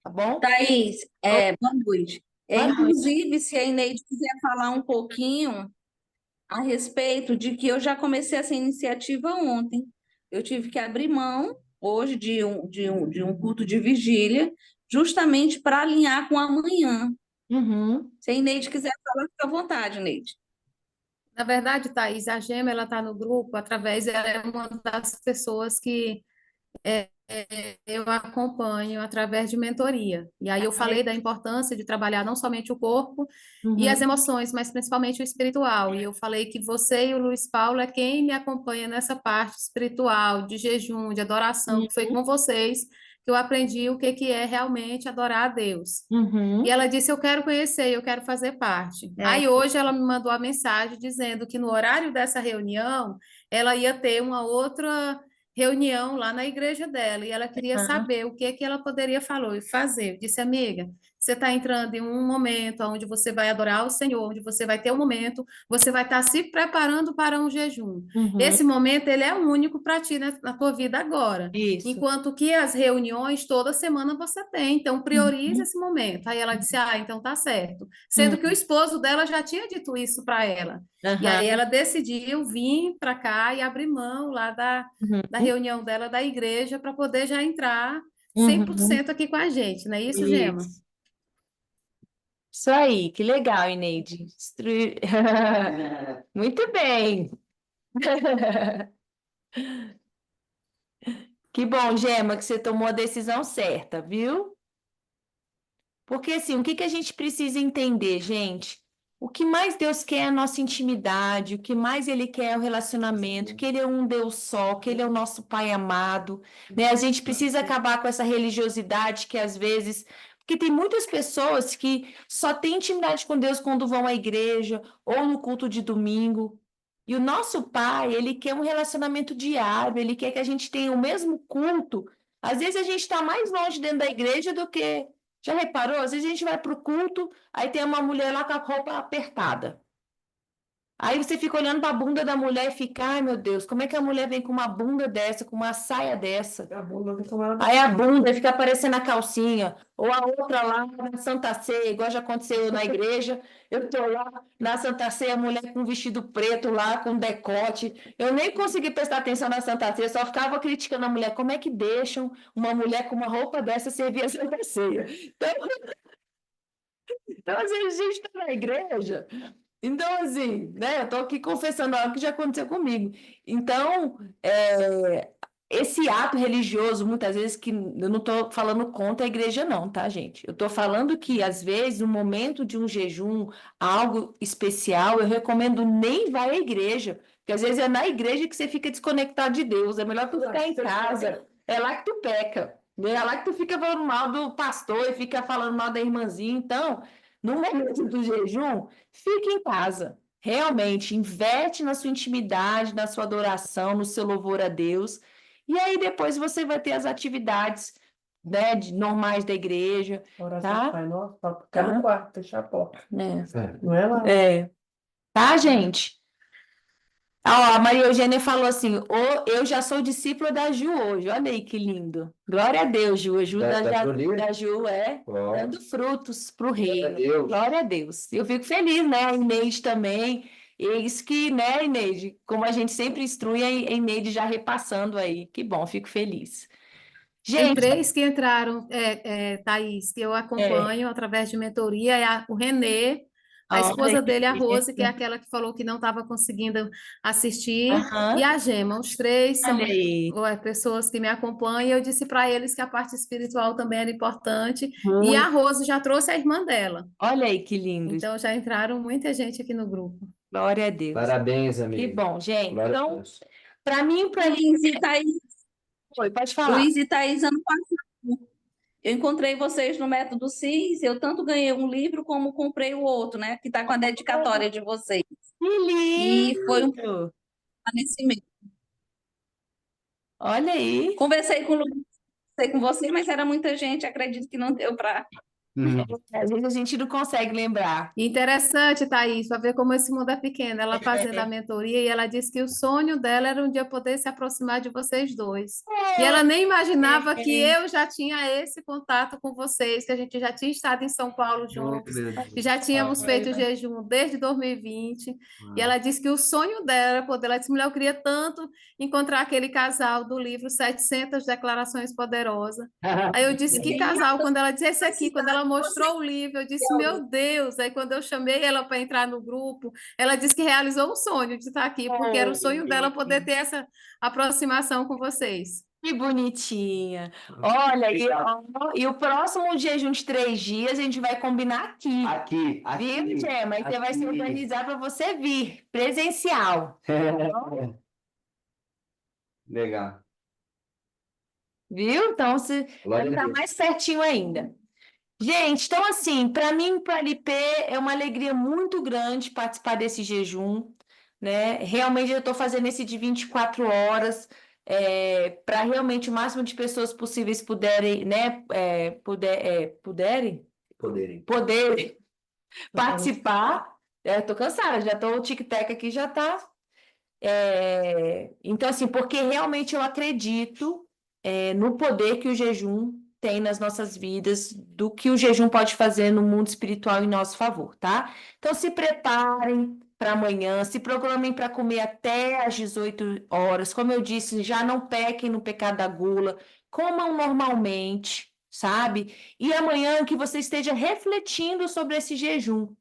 tá bom? Thaís, boa noite. Boa noite. Inclusive, se a Ineide quiser falar um pouquinho a respeito de que eu já comecei essa iniciativa ontem. Eu tive que abrir mão hoje de um culto de vigília, justamente para alinhar com amanhã. Uhum. Se a Ineide quiser falar, fica à vontade, Ineide. Na verdade, Thaís, a Gema, ela está no grupo ela é uma das pessoas que eu acompanho através de mentoria. E aí eu falei da importância de trabalhar não somente o corpo e as emoções, mas principalmente o espiritual. E eu falei que você e o Luiz Paulo é quem me acompanha nessa parte espiritual, de jejum, de adoração, que foi com vocês que eu aprendi o que é realmente adorar a Deus. Uhum. E ela disse, eu quero conhecer, eu quero fazer parte. Aí hoje ela me mandou a mensagem dizendo que no horário dessa reunião, ela ia ter uma outra reunião lá na igreja dela e ela queria saber o que ela poderia falar e fazer. Eu disse, amiga, você está entrando em um momento onde você vai adorar o Senhor, onde você vai ter um momento, você vai estar se preparando para um jejum. Esse momento, ele é único para ti na tua vida agora. Isso. Enquanto que as reuniões, toda semana você tem. Então, priorize esse momento. Aí ela disse, então tá certo. Sendo que o esposo dela já tinha dito isso para ela. E aí ela decidiu vir para cá e abrir mão lá da reunião dela da igreja para poder já entrar 100% aqui com a gente, não é isso, Gema? Isso aí, que legal, Ineide. Muito bem. Que bom, Gema, que você tomou a decisão certa, viu? Porque assim, o que a gente precisa entender, gente? O que mais Deus quer é a nossa intimidade, o que mais Ele quer é o relacionamento, que Ele é um Deus só, que Ele é o nosso Pai amado, né? A gente precisa acabar com essa religiosidade que às vezes... Porque tem muitas pessoas que só têm intimidade com Deus quando vão à igreja ou no culto de domingo. E o nosso Pai, Ele quer um relacionamento diário, Ele quer que a gente tenha o mesmo culto. Às vezes a gente está mais longe dentro da igreja do que... Já reparou? Às vezes a gente vai para o culto, aí tem uma mulher lá com a roupa apertada. Aí você fica olhando para a bunda da mulher e fica, ai meu Deus, como é que a mulher vem com uma bunda dessa, com uma saia dessa? Aí a bunda fica aparecendo a calcinha, ou a outra lá na Santa Ceia, igual já aconteceu na igreja, eu estou lá na Santa Ceia, a mulher com um vestido preto lá, com decote, eu nem consegui prestar atenção na Santa Ceia, só ficava criticando a mulher, como é que deixam uma mulher com uma roupa dessa servir a Santa Ceia? Então às vezes a gente está na igreja... Então, assim, né, eu estou aqui confessando algo que já aconteceu comigo. Então, esse ato religioso, muitas vezes, que eu não estou falando contra a igreja, não, tá, gente? Eu estou falando que, às vezes, no momento de um jejum, algo especial, eu recomendo nem vá à igreja, porque às vezes é na igreja que você fica desconectado de Deus, é melhor tu ficar em casa, é lá que tu peca, né? É lá que tu fica falando mal do pastor e fica falando mal da irmãzinha, então... No momento do jejum, fique em casa. Realmente, investe na sua intimidade, na sua adoração, no seu louvor a Deus. E aí depois você vai ter as atividades, né, normais da igreja, tá? Pai Nosso, para ficar no quarto, fechar a porta. Não é lá? Tá, gente? Ó, a Maria Eugênia falou assim, eu já sou discípula da Ju hoje, olha aí que lindo. Glória a Deus, Ju, a Ju da Ju dando frutos para o reino. Glória a Deus. Eu fico feliz, né, a Ineide também, e isso que, né, Ineide, como a gente sempre instrui, a Ineide já repassando aí, que bom, fico feliz. Tem Gente, 3 que entraram, Thaís, que eu acompanho através de mentoria, o Renê, a olha esposa dele, a que Rose, que é bênção. aquela que falou que não estava conseguindo assistir, Aham. e a Gema. Os 3 são Olha aí. pessoas que me acompanham. Eu disse para eles que a parte espiritual também era importante, e Muito. a Rose já trouxe a irmã dela. Olha aí que lindo. Então já entraram muita gente aqui no grupo. Glória a Deus. Parabéns, Que amigo. bom, gente. Glória a Então, Deus. para mim, Luiz e Thaís, Oi, pode falar. Luiz e Thaís, ano passado, eu encontrei vocês no Método CIS, eu tanto ganhei um livro como comprei o outro, né? Que está com a dedicatória de vocês. Que E foi um lindo! agradecimento. Olha aí. Conversei com o Luiz, conversei com você, mas era muita gente, acredito que não deu para Às vezes a gente não consegue lembrar. E interessante, Thaís, para ver como esse mundo é pequeno. Ela fazendo a mentoria e ela disse que o sonho dela era um dia poder se aproximar de vocês dois. E ela nem imaginava que eu já tinha esse contato com vocês, que a gente já tinha estado em São Paulo juntos, que já tínhamos feito jejum desde 2020. E ela disse que o sonho dela era poder. Ela disse, mulher, eu queria tanto encontrar aquele casal do livro 700 Declarações Poderosas. Aí eu disse, que casal? Quando ela disse esse aqui, quando ela mostrou o livro, eu disse, meu Deus. Aí quando eu chamei ela para entrar no grupo, ela disse que realizou um sonho de estar aqui, porque era o sonho dela poder ter essa aproximação com vocês. Que bonitinha. Olha, e o próximo jejum de 3 dias a gente vai combinar aqui. Aqui, Viu, Gemma? Aí você vai se organizar para você vir, presencial. Legal. Viu? Então, vai Glória a estar Deus. mais pertinho ainda. Gente, então assim, para mim, para a LP, é uma alegria muito grande participar desse jejum, né? Realmente eu estou fazendo esse de 24 horas, para realmente o máximo de pessoas possíveis puderem, né? Poderem participar. Estou cansada, já estou, o tic-tac aqui já está. Então, assim, porque realmente eu acredito no poder que o jejum tem nas nossas vidas, do que o jejum pode fazer no mundo espiritual em nosso favor, tá? Então, se preparem para amanhã, se programem para comer até às 18 horas. Como eu disse, já não pequem no pecado da gula, comam normalmente, sabe? E amanhã que você esteja refletindo sobre esse jejum.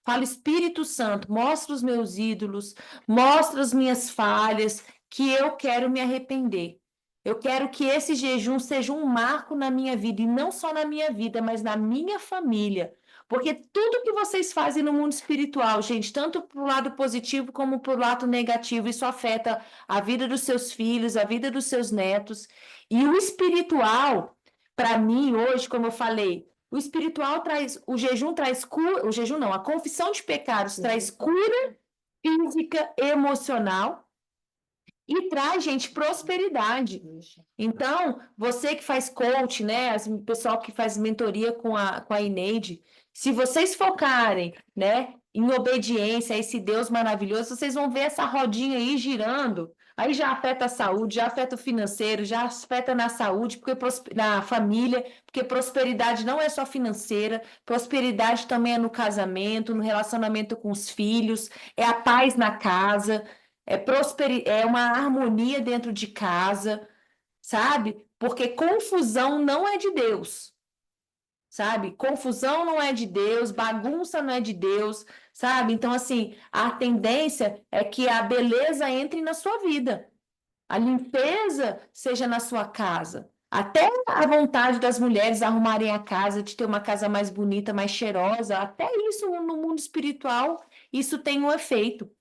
Fala, Espírito Santo, mostra os meus ídolos, mostra as minhas falhas, que eu quero me arrepender. Eu quero que esse jejum seja um marco na minha vida, e não só na minha vida, mas na minha família. Porque tudo que vocês fazem no mundo espiritual, gente, tanto para o lado positivo como para o lado negativo, isso afeta a vida dos seus filhos, a vida dos seus netos. E o espiritual, para mim, hoje, como eu falei, o espiritual traz, o jejum traz cura, o jejum não, a confissão de pecados traz cura física, emocional e traz, gente, prosperidade. Então, você que faz coach, né, o pessoal que faz mentoria com a Ineide, se vocês focarem, né, em obediência a esse Deus maravilhoso, vocês vão ver essa rodinha aí girando. Aí já afeta a saúde, já afeta o financeiro, já afeta na saúde, porque na família, porque prosperidade não é só financeira, prosperidade também é no casamento, no relacionamento com os filhos, é a paz na casa, é uma harmonia dentro de casa, sabe? Porque confusão não é de Deus. Sabe? Confusão não é de Deus, bagunça não é de Deus, sabe? Então, assim, a tendência é que a beleza entre na sua vida, a limpeza seja na sua casa. Até a vontade das mulheres arrumarem a casa, de ter uma casa mais bonita, mais cheirosa, até isso no mundo espiritual, isso tem um efeito.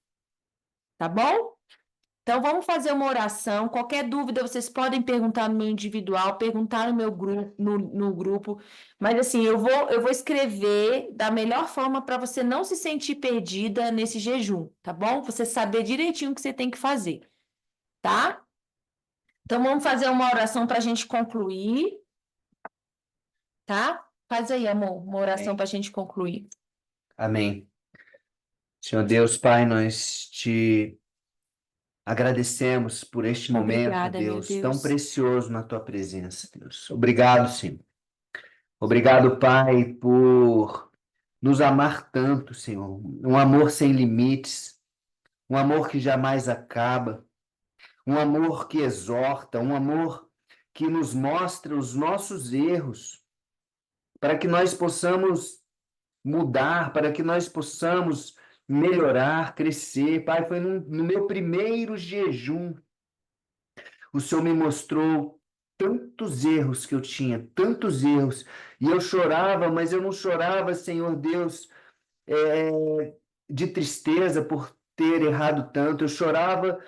Tá bom? Então, vamos fazer uma oração. Qualquer dúvida, vocês podem perguntar no meu individual, perguntar no meu grupo, no grupo. Mas, assim, eu vou escrever da melhor forma para você não se sentir perdida nesse jejum, tá bom? Você saber direitinho o que você tem que fazer, tá? Então, vamos fazer uma oração para a gente concluir, tá? Faz aí, amor, uma oração para a gente concluir. Amém. Senhor Deus, Pai, nós te agradecemos por este momento, Obrigada, meu Deus, tão Deus. precioso na tua presença, Deus. Obrigado, Senhor. Obrigado, Pai, por nos amar tanto, Senhor. Um amor sem limites, um amor que jamais acaba, um amor que exorta, um amor que nos mostra os nossos erros, para que nós possamos mudar, para que nós possamos melhorar, crescer. Pai, foi no meu primeiro jejum, o Senhor me mostrou tantos erros que eu tinha, tantos erros, e eu chorava, mas eu não chorava, Senhor Deus, de tristeza por ter errado tanto, eu chorava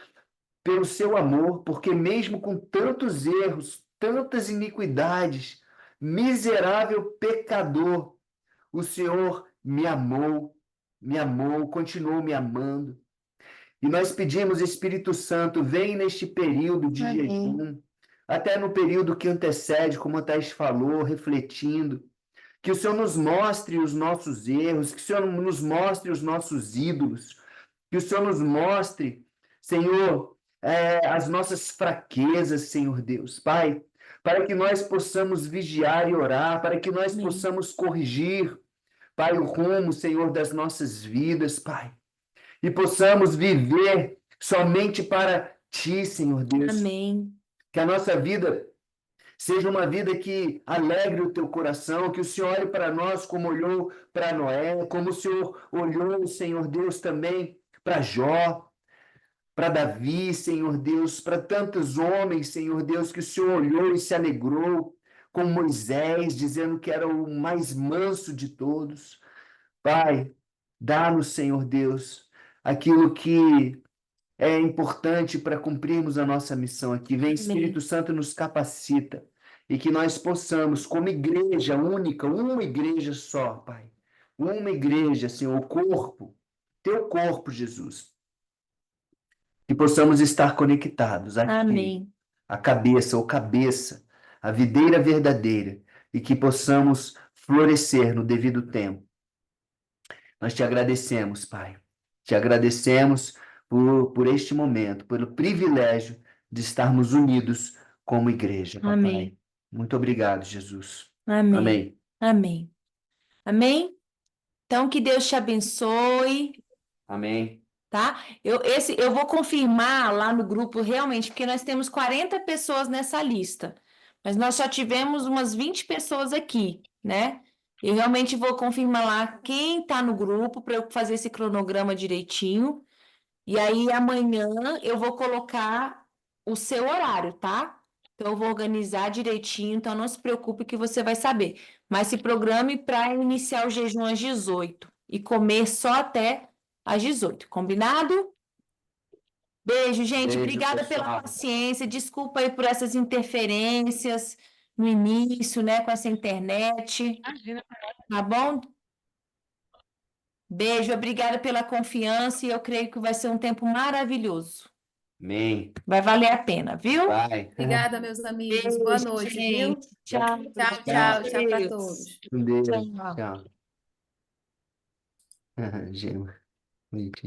pelo seu amor, porque mesmo com tantos erros, tantas iniquidades, miserável pecador, o Senhor me amou, continuou me amando. E nós pedimos, Espírito Santo, vem neste período de jejum, até no período que antecede, como a Thais falou, refletindo, Que o Senhor nos mostre os nossos erros, que o Senhor nos mostre os nossos ídolos, que o Senhor nos mostre, Senhor, as nossas fraquezas, Senhor Deus. Pai, para que nós possamos vigiar e orar, para que nós Amém. possamos corrigir, Pai, o rumo, Senhor, das nossas vidas, Pai. E possamos viver somente para Ti, Senhor Deus. Amém. Que a nossa vida seja uma vida que alegre o Teu coração, que o Senhor olhe para nós como olhou para Noé, como o Senhor olhou, Senhor Deus, também para Jó, para Davi, Senhor Deus, para tantos homens, Senhor Deus, que o Senhor olhou e se alegrou, com Moisés, dizendo que era o mais manso de todos. Pai, dá-nos, Senhor Deus, aquilo que é importante para cumprirmos a nossa missão aqui. Vem, Espírito Santo, nos capacita e que nós possamos, como igreja única, uma igreja só, Pai, uma igreja, Senhor, o corpo, Teu corpo, Jesus, que possamos estar conectados aqui, Amém. a cabeça, ou cabeça, a videira verdadeira, e que possamos florescer no devido tempo. Nós te agradecemos, Pai. Te agradecemos por este momento, pelo privilégio de estarmos unidos como igreja, papai. Amém. Muito obrigado, Jesus. Amém. Amém. Amém. Amém? Então, que Deus te abençoe, Amém. tá? Eu vou confirmar lá no grupo realmente, porque nós temos 40 pessoas nessa lista, mas nós só tivemos umas 20 pessoas aqui, né? Eu realmente vou confirmar lá quem está no grupo para eu fazer esse cronograma direitinho. E aí amanhã eu vou colocar o seu horário, tá? Então eu vou organizar direitinho, então não se preocupe que você vai saber. Mas se programe para iniciar o jejum às 18 e comer só até às 18, combinado? Beijo, gente. Beijo, Obrigada pela pessoal. paciência. Desculpa aí por essas interferências no início, né, com essa internet. Imagina. Tá bom? Beijo, obrigada pela confiança e eu creio que vai ser um tempo maravilhoso. Amém. Vai valer a pena, viu? Pai. Obrigada, meus amigos. Boa Beijo, noite, viu? gente. Tchau. Tchau, tchau. Tchau para Deus. todos. Um beijo. Tchau. Tchau. Gema. Bonitinho.